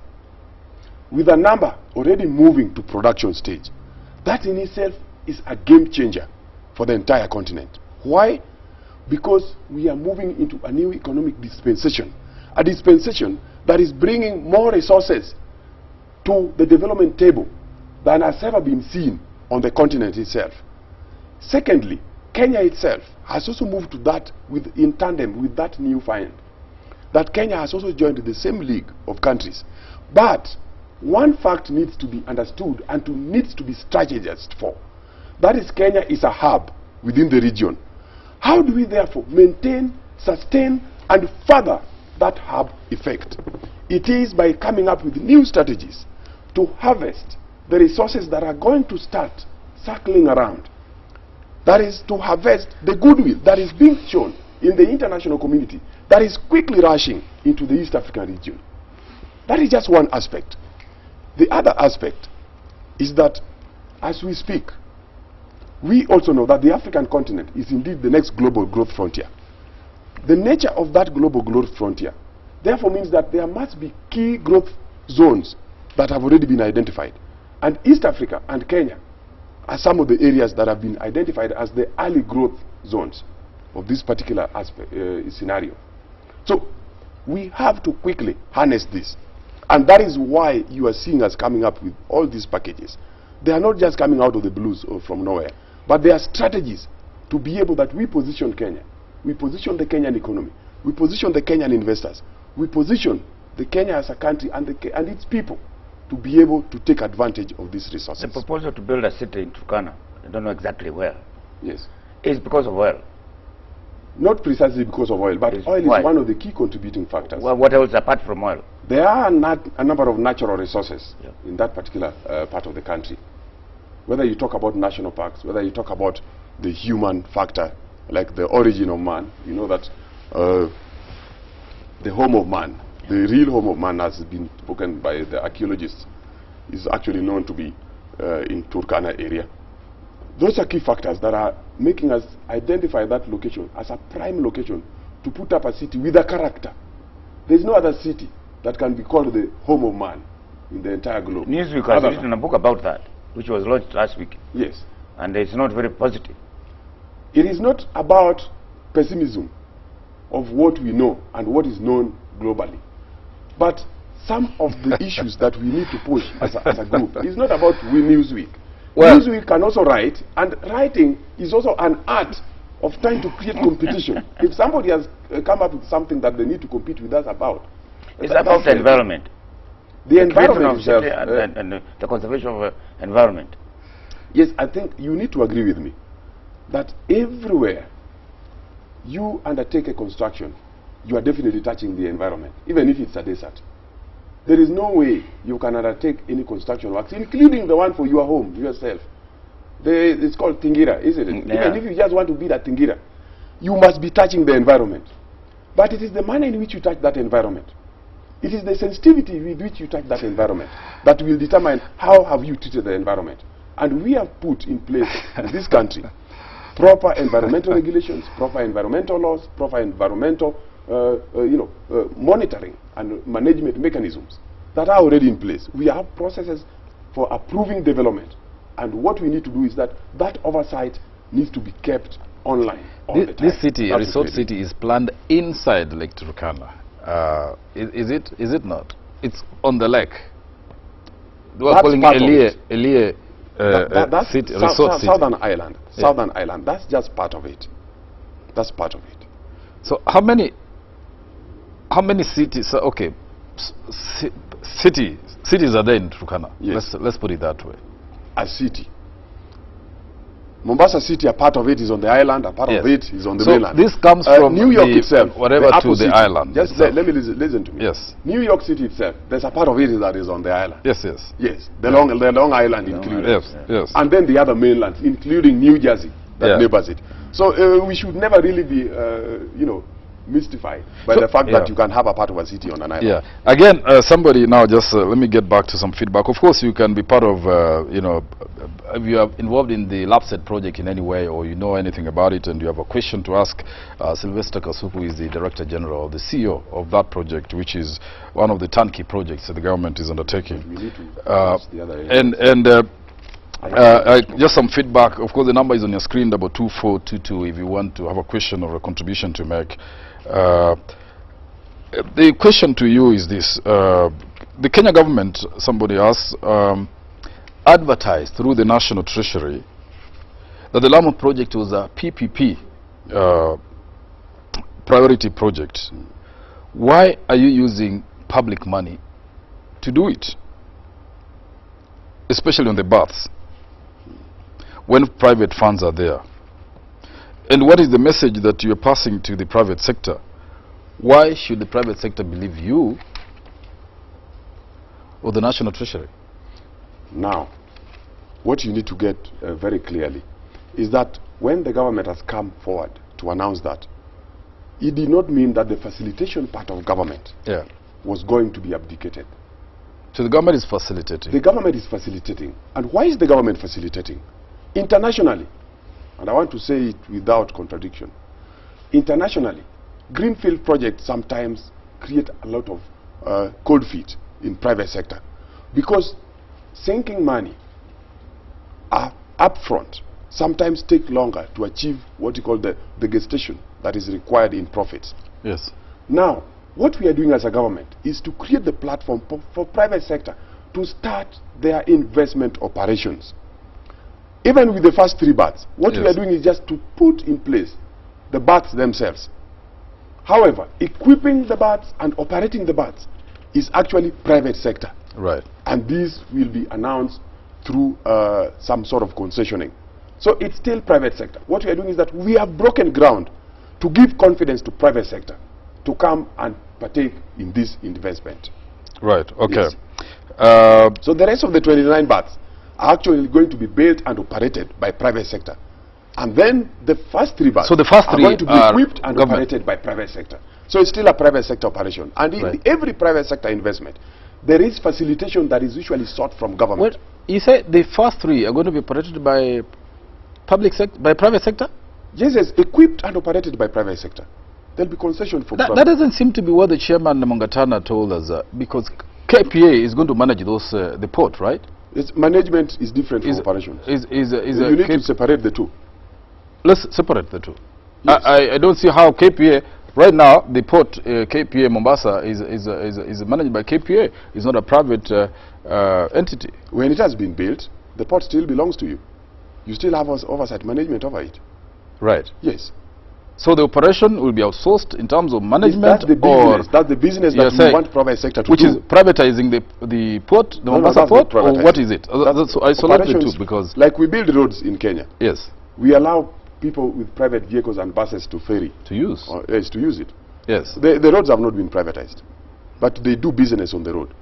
[SPEAKER 2] with a number already moving to production stage. That in itself is a game changer for the entire continent. Why? Because we are moving into a new economic dispensation, a dispensation that is bringing more resources to the development table than has ever been seen on the continent itself. Secondly, Kenya itself has also moved to that in tandem with that new find. That Kenya has also joined the same league of countries. But one fact needs to be understood and needs to be strategized for. That is, Kenya is a hub within the region. How do we therefore maintain, sustain, and further that hub effect? It is by coming up with new strategies to harvest the resources that are going to start circling around. That is, to harvest the goodwill that is being shown in the international community that is quickly rushing into the East African region. That is just one aspect. The other aspect is that as we speak, we also know that the African continent is indeed the next global growth frontier. The nature of that global growth frontier therefore means that there must be key growth zones that have already been identified. And East Africa and Kenya are some of the areas that have been identified as the early growth zones of this particular aspect, scenario. So we have to quickly harness this. And that is why you are seeing us coming up with all these packages. They are not just coming out of the blues or from nowhere, but they are strategies to be able that we position Kenya. We position the Kenyan economy. We position the Kenyan investors. We position the Kenya as a country and its people to be able to take advantage of these resources.
[SPEAKER 3] The proposal to build a city in Turkana, I don't know exactly where.
[SPEAKER 2] Yes.
[SPEAKER 3] Is because of oil.
[SPEAKER 2] Not precisely because of oil, but oil is one of the key contributing factors.
[SPEAKER 3] Well, what else apart from oil?
[SPEAKER 2] There are a number of natural resources in that particular part of the country. Whether you talk about national parks, whether you talk about the human factor, like the origin of man, you know that the home of man, the real home of man, has been spoken by the archaeologists, is actually known to be in Turkana area. Those are key factors that are making us identify that location as a prime location to put up a city with a character. There is no other city that can be called the home of man in the entire globe.
[SPEAKER 3] Newsweek has written a book about that, which was launched last week.
[SPEAKER 2] Yes.
[SPEAKER 3] And it's not very positive.
[SPEAKER 2] It is not about pessimism of what we know and what is known globally, but some of the issues that we need to push as a group. It's not about Newsweek. Well, Newsweek can also write, and writing is also an art of trying to create competition. If somebody has come up with something that they need to compete with us about,
[SPEAKER 3] it's about the environment.
[SPEAKER 2] The environment itself,
[SPEAKER 3] and the conservation of environment.
[SPEAKER 2] Yes, I think you need to agree with me that everywhere you undertake a construction, you are definitely touching the environment, even if it's a desert. There is no way you can undertake any construction works, including the one for your home, yourself. It's called Tingira, isn't it?
[SPEAKER 3] Yeah.
[SPEAKER 2] Even if you just want to build a Tingira, you must be touching the environment. But it is the manner in which you touch that environment. It is the sensitivity with which you touch that environment that will determine how have you treated the environment. And we have put in place in this country proper environmental regulations, proper environmental laws, proper environmental monitoring and management mechanisms that are already in place. We have processes for approving development, and what we need to do is that oversight needs to be kept online all the time.
[SPEAKER 1] This city, resort city, is planned inside Lake Turkana. Is it not? It's on the lake. We are calling it Elie city, resort city.
[SPEAKER 2] Southern Island. Southern Island. That's just part of it. That's part of it.
[SPEAKER 1] So how many cities? Okay, cities are there in Turkana.
[SPEAKER 2] Yes.
[SPEAKER 1] Let's put it that way.
[SPEAKER 2] A city. Mombasa City, a part of it is on the island, a part
[SPEAKER 1] Yes.
[SPEAKER 2] of it is on the
[SPEAKER 1] So
[SPEAKER 2] mainland.
[SPEAKER 1] this comes from
[SPEAKER 2] New York
[SPEAKER 1] the
[SPEAKER 2] itself,
[SPEAKER 1] whatever
[SPEAKER 2] the
[SPEAKER 1] to
[SPEAKER 2] Apple
[SPEAKER 1] the
[SPEAKER 2] City.
[SPEAKER 1] island
[SPEAKER 2] Just
[SPEAKER 1] itself.
[SPEAKER 2] let me listen to me.
[SPEAKER 1] Yes.
[SPEAKER 2] New York City itself, there's a part of it that is on the island.
[SPEAKER 1] Yes, yes.
[SPEAKER 2] Yes, the Long Island included.
[SPEAKER 1] Yes, yes.
[SPEAKER 2] And then the other mainlands, including New Jersey, that
[SPEAKER 1] Yeah.
[SPEAKER 2] neighbors it. So we should never really be, you know, mystified by the fact that you can have a part of a city on an island.
[SPEAKER 1] Yeah. Again, somebody now just let me get back to some feedback. Of course, you can be part of, you know, if you are involved in the Lapsset project in any way, or you know anything about it, and you have a question to ask, Sylvester Kasuku is the Director General, the CEO of that project, which is one of the turnkey projects that the government is undertaking.
[SPEAKER 2] We need to address the other areas.
[SPEAKER 1] And just some feedback. Of course, the number is on your screen, 2422, if you want to have a question or a contribution to make. The question to you is this. The Kenya government, somebody asked, advertised through the National Treasury that the Lamu project was a PPP priority project. Why are you using public money to do it? Especially on the baths, when private funds are there. And what is the message that you are passing to the private sector? Why should the private sector believe you or the National Treasury?
[SPEAKER 2] Now, what you need to get very clearly is that when the government has come forward to announce that, it did not mean that the facilitation part of government was going to be abdicated.
[SPEAKER 1] So the government is facilitating.
[SPEAKER 2] The government is facilitating. And why is the government facilitating? Internationally, and I want to say it without contradiction, internationally, greenfield projects sometimes create a lot of cold feet in private sector, because sinking money upfront sometimes take longer to achieve what you call the gestation that is required in profits.
[SPEAKER 1] Yes.
[SPEAKER 2] Now, what we are doing as a government is to create the platform for private sector to start their investment operations. Even with the first 3 baths, what we are doing is just to put in place the baths themselves. However, equipping the baths and operating the baths is actually private sector.
[SPEAKER 1] Right.
[SPEAKER 2] And these will be announced through some sort of concessioning. So it's still private sector. What we are doing is that we have broken ground to give confidence to private sector to come and partake in this investment.
[SPEAKER 1] Right, okay.
[SPEAKER 2] Yes. So the rest of the 29 baths are actually going to be built and operated by private sector. And then the first 3 baths are going to be equipped and operated by private sector. So it's still a private sector operation. And in every private sector investment, there is facilitation that is usually sought from government.
[SPEAKER 1] Well, you say the first 3 are going to be operated by private sector?
[SPEAKER 2] Yes, yes, equipped and operated by private sector. There'll be concession for
[SPEAKER 1] that doesn't seem to be what the chairman Mongatana told us, because KPA is going to manage those the port, right?
[SPEAKER 2] Its management is different from operations. You need to separate the two.
[SPEAKER 1] Let's separate the two.
[SPEAKER 2] Yes.
[SPEAKER 1] I don't see how KPA right now, the port KPA Mombasa is managed by KPA. It's not a private entity.
[SPEAKER 2] When it has been built, the port still belongs to you. You still have oversight management over it.
[SPEAKER 1] Right.
[SPEAKER 2] Yes.
[SPEAKER 1] So the operation will be outsourced in terms of management,
[SPEAKER 2] that's the business. That's the business that we want private sector to do.
[SPEAKER 1] Which is privatizing the port, the Mombasa port, or what is it? That's isolate the two, because
[SPEAKER 2] like we build roads in Kenya.
[SPEAKER 1] Yes.
[SPEAKER 2] We allow people with private vehicles and buses to ferry.
[SPEAKER 1] To use.
[SPEAKER 2] Yes, to use it.
[SPEAKER 1] Yes.
[SPEAKER 2] The roads have not been privatized, but they do business on the road.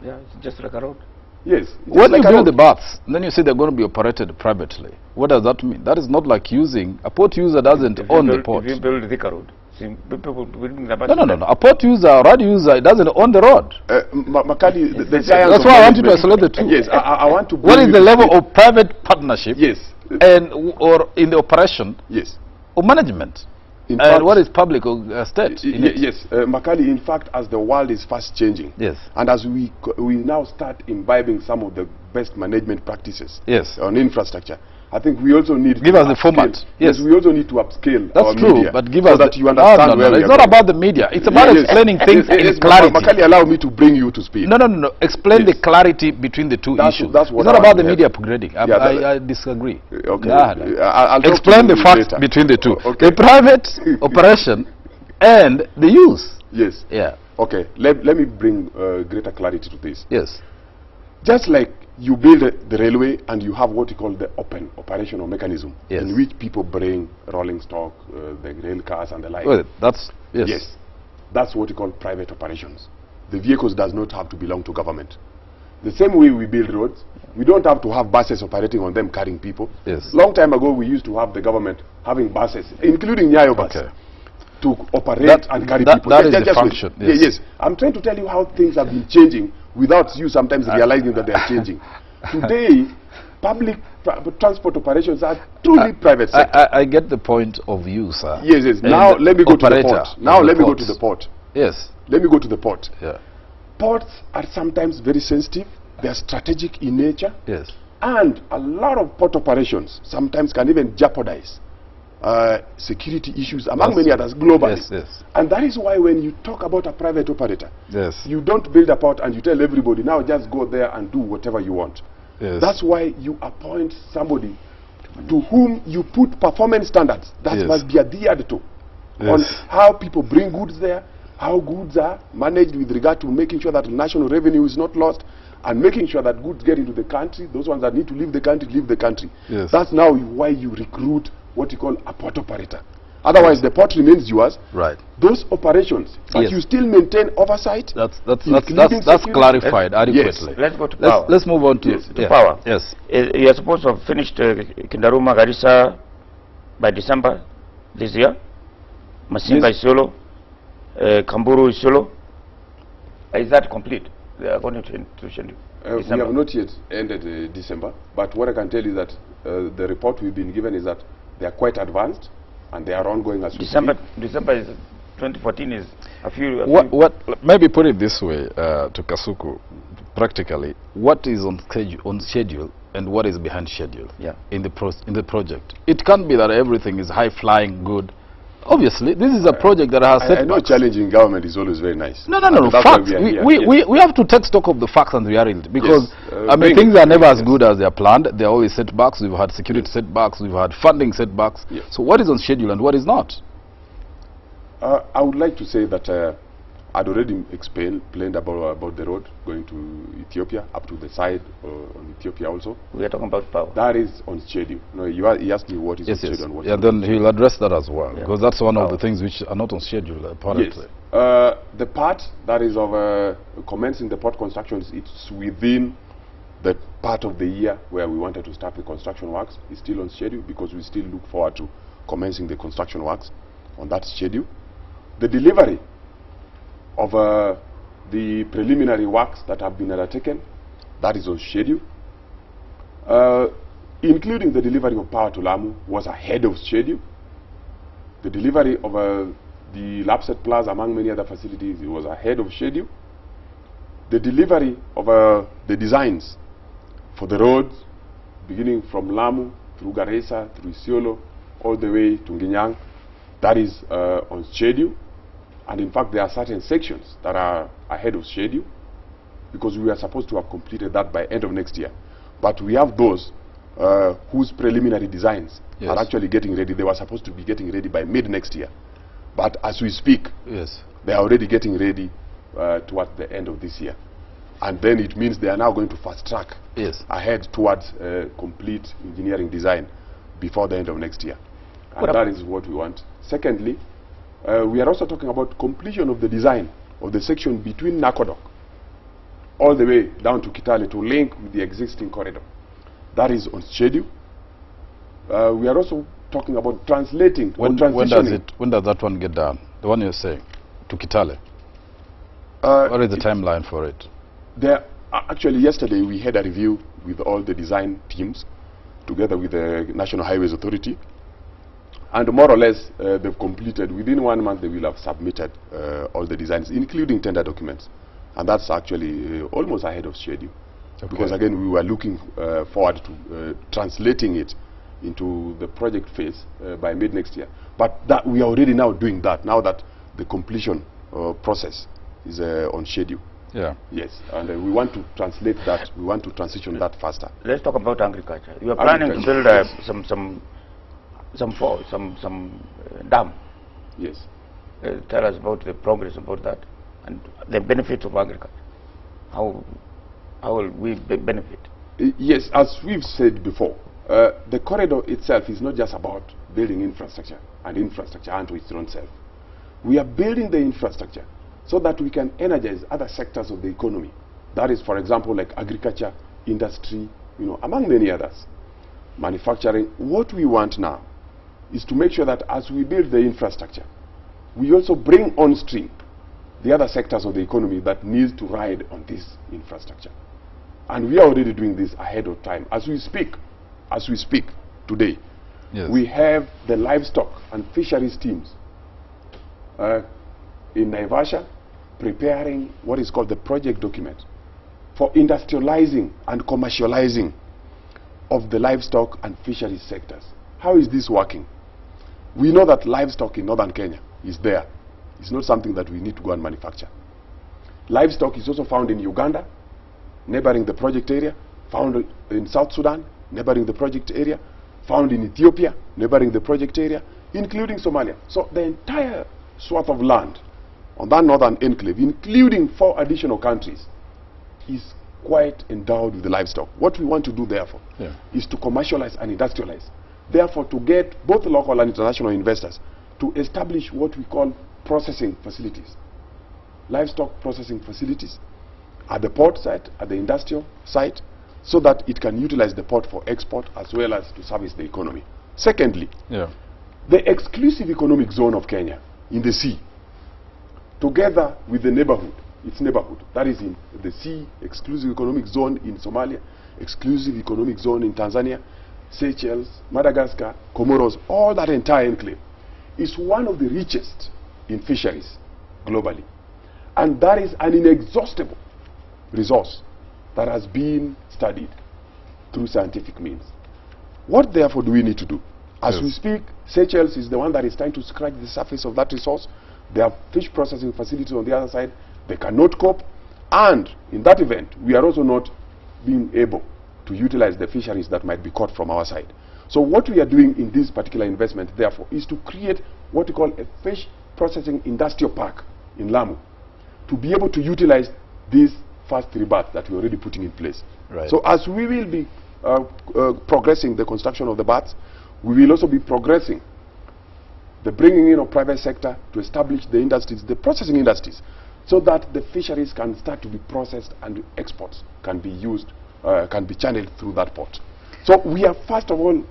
[SPEAKER 3] Yeah, it's just like a road.
[SPEAKER 2] Yes.
[SPEAKER 1] When you build the baths, then you say they're going to be operated privately. What does that mean? That is not like using, a port user doesn't own the port.
[SPEAKER 3] If you build the road, people building the
[SPEAKER 1] No. A port user, a road user, it doesn't own the road.
[SPEAKER 2] Makali,
[SPEAKER 1] that's why I want you to isolate the two.
[SPEAKER 2] Yes, I want to.
[SPEAKER 1] What is the level of private partnership?
[SPEAKER 2] Yes.
[SPEAKER 1] And or in the operation?
[SPEAKER 2] Yes.
[SPEAKER 1] Or management?
[SPEAKER 2] In
[SPEAKER 1] and
[SPEAKER 2] fact,
[SPEAKER 1] what is public or state?
[SPEAKER 2] Yes, Makali, in fact, as the world is fast changing,
[SPEAKER 1] yes,
[SPEAKER 2] and as we now start imbibing some of the best management practices,
[SPEAKER 1] yes,
[SPEAKER 2] on infrastructure, I think we also need
[SPEAKER 1] give us the format.
[SPEAKER 2] Yes, we also need to upscale our
[SPEAKER 1] true,
[SPEAKER 2] media,
[SPEAKER 1] but give
[SPEAKER 2] so
[SPEAKER 1] us
[SPEAKER 2] that you understand where
[SPEAKER 1] it's not about the media. It's about explaining things in clarity.
[SPEAKER 2] Makali, allow me to bring you to speed.
[SPEAKER 1] No. Explain the clarity between the two issues.
[SPEAKER 2] That's what
[SPEAKER 1] it's not about the media upgrading. I disagree.
[SPEAKER 2] Okay.
[SPEAKER 1] I'll explain the facts between the two. Okay. The private operation and the use.
[SPEAKER 2] Yes.
[SPEAKER 1] Yeah.
[SPEAKER 2] Okay, let me bring greater clarity to this.
[SPEAKER 1] Yes.
[SPEAKER 2] Just like you build the railway and you have what you call the open operational mechanism,
[SPEAKER 1] Yes.
[SPEAKER 2] in which people bring rolling stock, the rail cars and the like.
[SPEAKER 1] Well, that's, yes.
[SPEAKER 2] Yes, that's what you call private operations. The vehicles does not have to belong to government. The same way we build roads, we don't have to have buses operating on them carrying people.
[SPEAKER 1] Yes.
[SPEAKER 2] Long time ago, we used to have the government having buses, including Nyayo bus,
[SPEAKER 1] Okay.
[SPEAKER 2] to operate and carry people.
[SPEAKER 1] That is the
[SPEAKER 2] just
[SPEAKER 1] function.
[SPEAKER 2] wait.
[SPEAKER 1] Yes.
[SPEAKER 2] Yes. I'm trying to tell you how things have been changing without you sometimes realizing that they are changing. Today, public transport operations are truly private sector.
[SPEAKER 1] I get the point of view, sir.
[SPEAKER 2] Yes, yes.
[SPEAKER 1] And
[SPEAKER 2] Now let me go to the
[SPEAKER 1] operator
[SPEAKER 2] port. Now
[SPEAKER 1] of the
[SPEAKER 2] let me go to
[SPEAKER 1] ports.
[SPEAKER 2] the port.
[SPEAKER 1] Yes.
[SPEAKER 2] Let me go to the port.
[SPEAKER 1] Yeah.
[SPEAKER 2] Ports are sometimes very sensitive. They are strategic in nature.
[SPEAKER 1] Yes.
[SPEAKER 2] And a lot of port operations sometimes can even jeopardize security issues among many others globally.
[SPEAKER 1] Yes, yes.
[SPEAKER 2] And that is why when you talk about a private operator,
[SPEAKER 1] Yes.
[SPEAKER 2] you don't build a port and you tell everybody, now just go there and do whatever you want.
[SPEAKER 1] Yes.
[SPEAKER 2] That's why you appoint somebody to whom you put performance standards that
[SPEAKER 1] Yes.
[SPEAKER 2] must be adhered to on
[SPEAKER 1] Yes.
[SPEAKER 2] how people bring goods there, how goods are managed with regard to making sure that national revenue is not lost, and making sure that goods get into the country. Those ones that need to leave the country.
[SPEAKER 1] Yes.
[SPEAKER 2] That's now why you recruit what you call a port operator. Otherwise, the port remains yours.
[SPEAKER 1] Right.
[SPEAKER 2] Those operations, but
[SPEAKER 1] Yes.
[SPEAKER 2] you still maintain oversight.
[SPEAKER 1] That's
[SPEAKER 2] including security.
[SPEAKER 1] clarified adequately.
[SPEAKER 3] Let's go to power.
[SPEAKER 1] Let's move on to,
[SPEAKER 2] Yes,
[SPEAKER 3] to power.
[SPEAKER 1] Yes.
[SPEAKER 3] You are supposed to have finished Kindaruma Garissa by December this year. Masinga
[SPEAKER 2] Yes.
[SPEAKER 3] Isiolo, Kamburu Isiolo. Is that complete? According to schedule.
[SPEAKER 2] We have not yet ended December, but what I can tell you that the report we've been given is that they are quite advanced and they are ongoing as we
[SPEAKER 3] December
[SPEAKER 2] speak.
[SPEAKER 3] is 2014 is a few.
[SPEAKER 1] What maybe put it this way to Kasuku, practically, what is on schedule and what is behind schedule in the project? It can't be that everything is high flying good. Obviously, this is a project that has
[SPEAKER 2] I know
[SPEAKER 1] setbacks.
[SPEAKER 2] challenging government is always very nice.
[SPEAKER 1] No.
[SPEAKER 2] And that's why
[SPEAKER 1] Facts.
[SPEAKER 2] we are here.
[SPEAKER 1] We have to take stock of the facts and reality because
[SPEAKER 2] Yes,
[SPEAKER 1] I mean
[SPEAKER 2] bring
[SPEAKER 1] things
[SPEAKER 2] it,
[SPEAKER 1] are never
[SPEAKER 2] bring
[SPEAKER 1] as
[SPEAKER 2] it,
[SPEAKER 1] good as they are planned. There are always setbacks. We've had security setbacks. We've had funding setbacks.
[SPEAKER 2] Yes.
[SPEAKER 1] So what is on schedule and what is not?
[SPEAKER 2] I would like to say that I'd already explained about the road going to Ethiopia, up to the side on Ethiopia also.
[SPEAKER 3] We are talking about power.
[SPEAKER 2] That is on schedule. No, he asked me what is on schedule and what is
[SPEAKER 1] Then
[SPEAKER 2] not.
[SPEAKER 1] he'll address that as well because that's one of
[SPEAKER 3] Power.
[SPEAKER 1] the things which are not on schedule apparently.
[SPEAKER 2] Yes. The part that is of commencing the port construction, it's within the part of the year where we wanted to start the construction works. It's still on schedule because we still look forward to commencing the construction works on that schedule. The delivery of the preliminary works that have been undertaken, that is on schedule. Including the delivery of power to Lamu was ahead of schedule. The delivery of the Lapsset Plaza, among many other facilities, it was ahead of schedule. The delivery of the designs for the roads, beginning from Lamu, through Garissa, through Isiolo, all the way to Nginyang, that is on schedule. And in fact, there are certain sections that are ahead of schedule because we are supposed to have completed that by end of next year. But we have those whose preliminary designs are actually getting ready. They were supposed to be getting ready by mid next year. But as we speak, they are already getting ready towards the end of this year. And then it means they are now going to fast track ahead towards complete engineering design before the end of next year. And that is what we want. Secondly, we are also talking about completion of the design of the section between Nakodok all the way down to Kitale to link with the existing corridor. That is on schedule. We are also talking about translating
[SPEAKER 1] when does that one get done? The one you're saying to Kitale. What is the timeline for it?
[SPEAKER 2] Actually, yesterday we had a review with all the design teams together with the National Highways Authority. And more or less, they've completed, within 1 month, they will have submitted all the designs, including tender documents. And that's actually almost ahead of schedule. Because again, we were looking forward to translating it into the project phase by mid next year. But that we are already now doing that, now that the completion process is on schedule. Yes, and we want to translate that, we want to transition that faster.
[SPEAKER 3] Let's talk about agriculture. You are planning to build some dam.
[SPEAKER 2] Yes.
[SPEAKER 3] Tell us about the progress about that. and the benefits of agriculture? How will we benefit?
[SPEAKER 2] Yes, as we've said before, the corridor itself is not just about building infrastructure and infrastructure unto its own self. We are building the infrastructure so that we can energize other sectors of the economy. That is, for example, like agriculture, industry, among many others. Manufacturing. What we want now is to make sure that as we build the infrastructure, we also bring on stream the other sectors of the economy that need to ride on this infrastructure. And we are already doing this ahead of time. As we speak today,
[SPEAKER 1] yes,
[SPEAKER 2] we have the livestock and fisheries teams in Naivasha preparing what is called the project document for industrializing and commercializing of the livestock and fisheries sectors. How is this working? We know that livestock in northern Kenya is there. It's not something that we need to go and manufacture. Livestock is also found in Uganda, neighboring the project area, found in South Sudan, neighboring the project area, found in Ethiopia, neighboring the project area, including Somalia. So the entire swath of land on that northern enclave, including 4 additional countries, is quite endowed with the livestock. What we want to do, therefore, is to commercialize and industrialize. Therefore, to get both local and international investors to establish what we call processing facilities, livestock processing facilities at the port site, at the industrial site, so that it can utilize the port for export as well as to service the economy. Secondly, the exclusive economic zone of Kenya in the sea, together with the neighborhood, its neighborhood, that is in the sea, exclusive economic zone in Somalia, exclusive economic zone in Tanzania, Seychelles, Madagascar, Comoros, all that entire enclave is one of the richest in fisheries globally. And that is an inexhaustible resource that has been studied through scientific means. What therefore do we need to do? As we speak, Seychelles is the one that is trying to scratch the surface of that resource. They have fish processing facilities on the other side. They cannot cope. And in that event, we are also not being able to utilize the fisheries that might be caught from our side. So what we are doing in this particular investment, therefore, is to create what we call a fish processing industrial park in Lamu to be able to utilize these first 3 berths that we're already putting in place. So as we will be progressing the construction of the berths, we will also be progressing the bringing in of private sector to establish the industries, the processing industries, so that the fisheries can start to be processed and exports can be used, can be channeled through that port. So we are first of all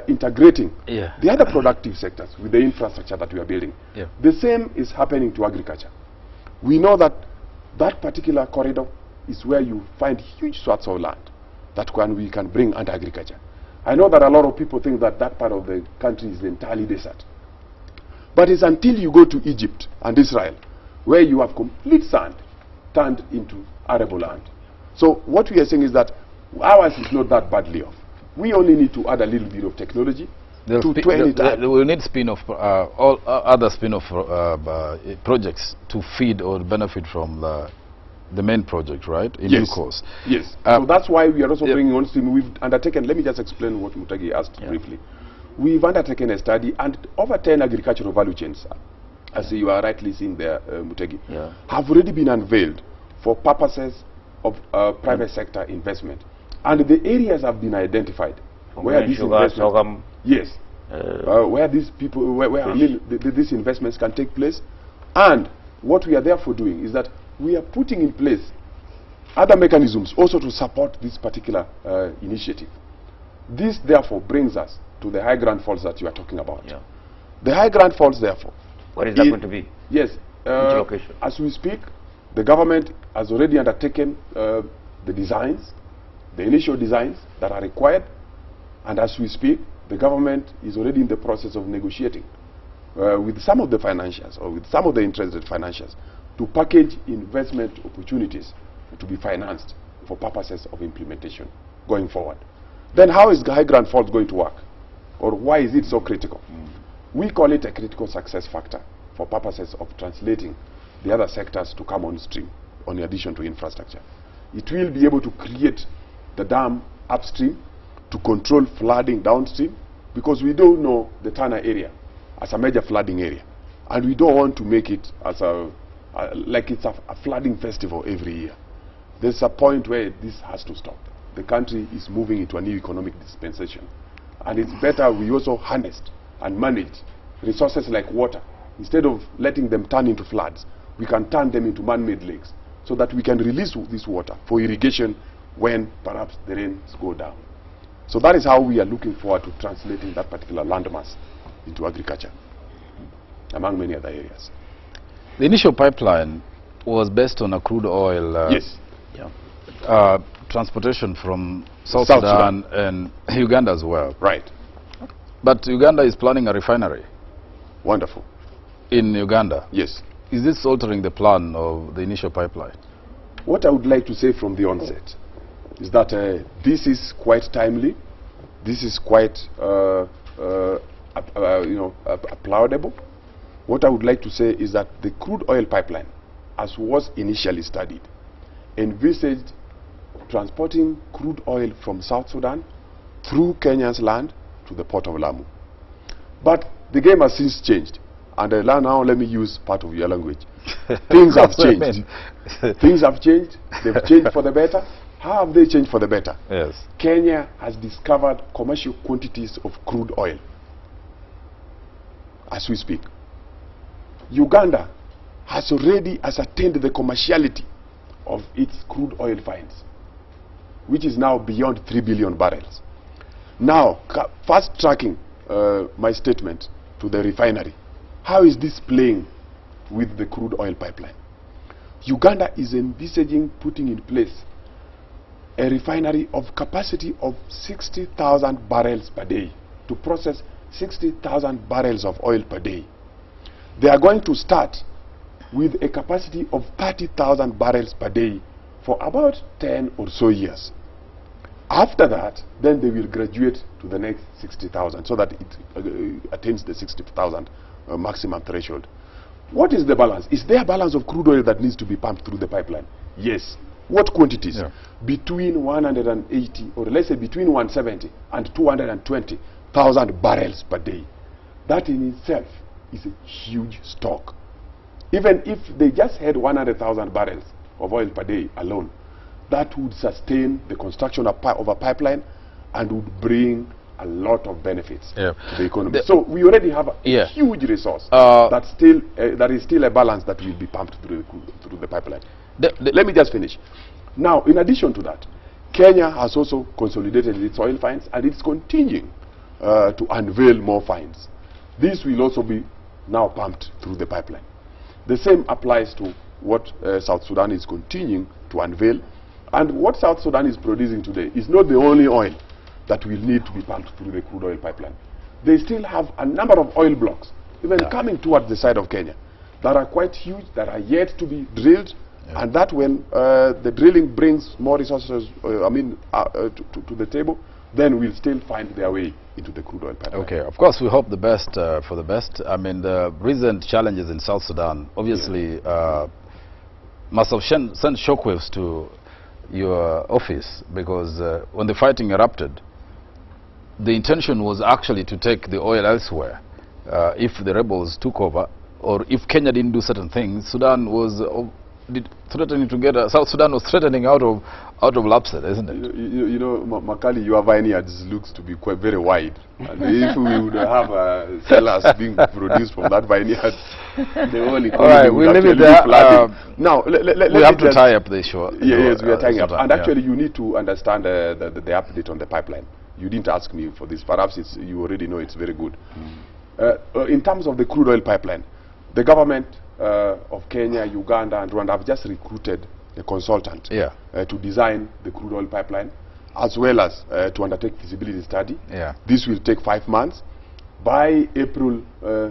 [SPEAKER 2] integrating the other productive sectors with the infrastructure that we are building. The same is happening to agriculture. We know that that particular corridor is where you find huge swaths of land that we can bring under agriculture. I know that a lot of people think that that part of the country is entirely desert. But it's until you go to Egypt and Israel where you have complete sand turned into arable land. So what we are saying is that ours is not that badly off. We only need to add a little bit of technology to train it up.
[SPEAKER 1] We need spin-off, all other spin-off projects to feed or benefit from the main project, right? In due course.
[SPEAKER 2] Yes. So that's why we are also bringing on stream. We've undertaken, let me just explain what Mutagi asked briefly. We've undertaken a study, and over 10 agricultural value chains, as you are rightly seeing there, Mutagi, have already been unveiled for purposes of private sector investment. And the areas have been identified where these investments, where these people, these investments can take place. And what we are therefore doing is that we are putting in place other mechanisms also to support this particular initiative. This therefore brings us to the High Grand Falls that you are talking about. The High Grand Falls, therefore,
[SPEAKER 3] what is that going to be?
[SPEAKER 2] Yes,
[SPEAKER 3] which location?
[SPEAKER 2] As we speak, the government has already undertaken the designs, the initial designs that are required, and as we speak, the government is already in the process of negotiating with some of the financiers or with some of the interested financiers to package investment opportunities to be financed for purposes of implementation going forward. Then how is High Grand Falls going to work? Or why is it so critical? We call it a critical success factor for purposes of translating the other sectors to come on stream in addition to infrastructure. It will be able to create the dam upstream to control flooding downstream, because we don't know the Tana area as a major flooding area, and we don't want to make it as a like it's a flooding festival every year. There's a point where this has to stop. The country is moving into a new economic dispensation. And it's better we also harness and manage resources like water. Instead of letting them turn into floods, we can turn them into man-made lakes so that we can release this water for irrigation when perhaps the rains go down. So that is how we are looking forward to translating that particular landmass into agriculture, among many other areas.
[SPEAKER 1] The initial pipeline was based on a crude oil
[SPEAKER 2] yes.
[SPEAKER 1] Transportation from South Sudan and Uganda as well.
[SPEAKER 2] Right.
[SPEAKER 1] But Uganda is planning a refinery.
[SPEAKER 2] Wonderful.
[SPEAKER 1] In Uganda.
[SPEAKER 2] Yes.
[SPEAKER 1] Is this altering the plan of the initial pipeline?
[SPEAKER 2] What I would like to say from the onset is that this is quite timely. This is quite applaudable. What I would like to say is that the crude oil pipeline, as was initially studied, envisaged transporting crude oil from South Sudan through Kenya's land to the port of Lamu. But the game has since changed. And now let me use part of your language. Things have changed. Things have changed. They've changed for the better. How have they changed for the better?
[SPEAKER 1] Yes.
[SPEAKER 2] Kenya has discovered commercial quantities of crude oil as we speak. Uganda has already ascertained the commerciality of its crude oil finds, which is now beyond 3 billion barrels. Now, fast tracking my statement to the refinery. How is this playing with the crude oil pipeline? Uganda is envisaging putting in place a refinery of capacity of 60,000 barrels per day to process 60,000 barrels of oil per day. They are going to start with a capacity of 30,000 barrels per day for about 10 or so years. After that, then they will graduate to the next 60,000 so that it attains the 60,000 maximum threshold. What is the balance? Is there a balance of crude oil that needs to be pumped through the pipeline? Yes. What quantities? Yeah. Between 180, or let's say between 170 and 220,000 barrels per day. That in itself is a huge stock. Even if they just had 100,000 barrels of oil per day alone, that would sustain the construction of a pipeline and would bring a lot of benefits to the economy. So we already have a huge resource that is still a balance that will be pumped through the pipeline. Let me just finish. Now, in addition to that, Kenya has also consolidated its oil finds and it's continuing to unveil more finds. This will also be now pumped through the pipeline. The same applies to what South Sudan is continuing to unveil. And what South Sudan is producing today is not the only oil that will need to be pumped through the crude oil pipeline. They still have a number of oil blocks, even coming towards the side of Kenya, that are quite huge, that are yet to be drilled, and that when the drilling brings more resources, to the table, then we'll still find their way into the crude oil pipeline.
[SPEAKER 1] Okay, of course we hope the best for the best. I mean, the recent challenges in South Sudan obviously must have sent shockwaves to your office, because when the fighting erupted, the intention was actually to take the oil elsewhere. If the rebels took over, or if Kenya didn't do certain things, Sudan was threatening to get South Sudan was threatening out of Lapsset, isn't it?
[SPEAKER 2] You know, Makali, your vineyards looks to be quite very wide. And if we would have sellers being produced from that vineyard, the whole economy
[SPEAKER 1] all right, we'll leave it there.
[SPEAKER 2] Now,
[SPEAKER 1] we have to tie up the show.
[SPEAKER 2] Yes, we are tying up. And actually, you need to understand the update on the pipeline. You didn't ask me for this. Perhaps you already know it's very good. In terms of the crude oil pipeline, the government of Kenya, Uganda, and Rwanda have just recruited a consultant to design the crude oil pipeline, as well as to undertake feasibility study. This will take 5 months. By April,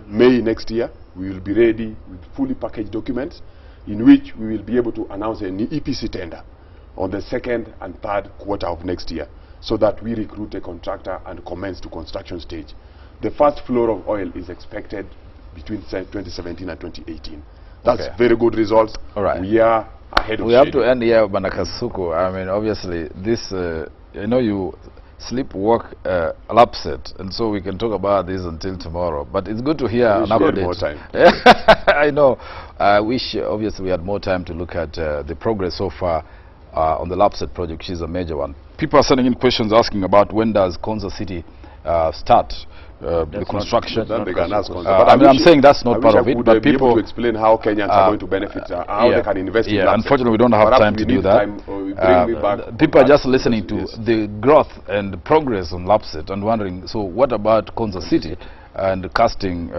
[SPEAKER 2] May next year, we will be ready with fully packaged documents in which we will be able to announce an EPC tender on the 2nd and 3rd quarter of next year, so that we recruit a contractor and commence to construction stage. The first flow of oil is expected between 2017 and 2018. That's very good results. All right. We are ahead of schedule.
[SPEAKER 1] We have to end here, Banakasuku. I mean, obviously, this, you know, sleep, work, Lapsset, and so we can talk about this until tomorrow. But it's good to hear an update.
[SPEAKER 2] More time.
[SPEAKER 1] I know. I wish, obviously, we had more time to look at the progress so far on the Lapsset project, which is a major one. People are sending in questions asking about when does Konza City start the construction.
[SPEAKER 2] Then they can ask Konza.
[SPEAKER 1] I mean, I'm saying that's not part of it, but people
[SPEAKER 2] to explain how Kenyans are going to benefit, how they can invest in Lapsset.
[SPEAKER 1] Unfortunately, we don't have time to do that. People are just listening to the growth and progress on Lapsset and wondering, so what about Konza City, and casting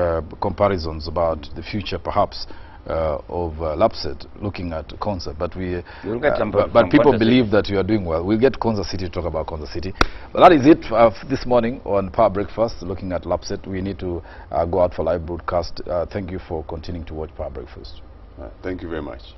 [SPEAKER 1] comparisons about the future, perhaps, of Lapsset, looking at Konza. But but people believe that you are doing well. We'll get Konza City to talk about Konza City. But that is it this morning on Power Breakfast, looking at Lapsset. We need to go out for live broadcast. Thank you for continuing to watch Power Breakfast.
[SPEAKER 2] Thank you very much.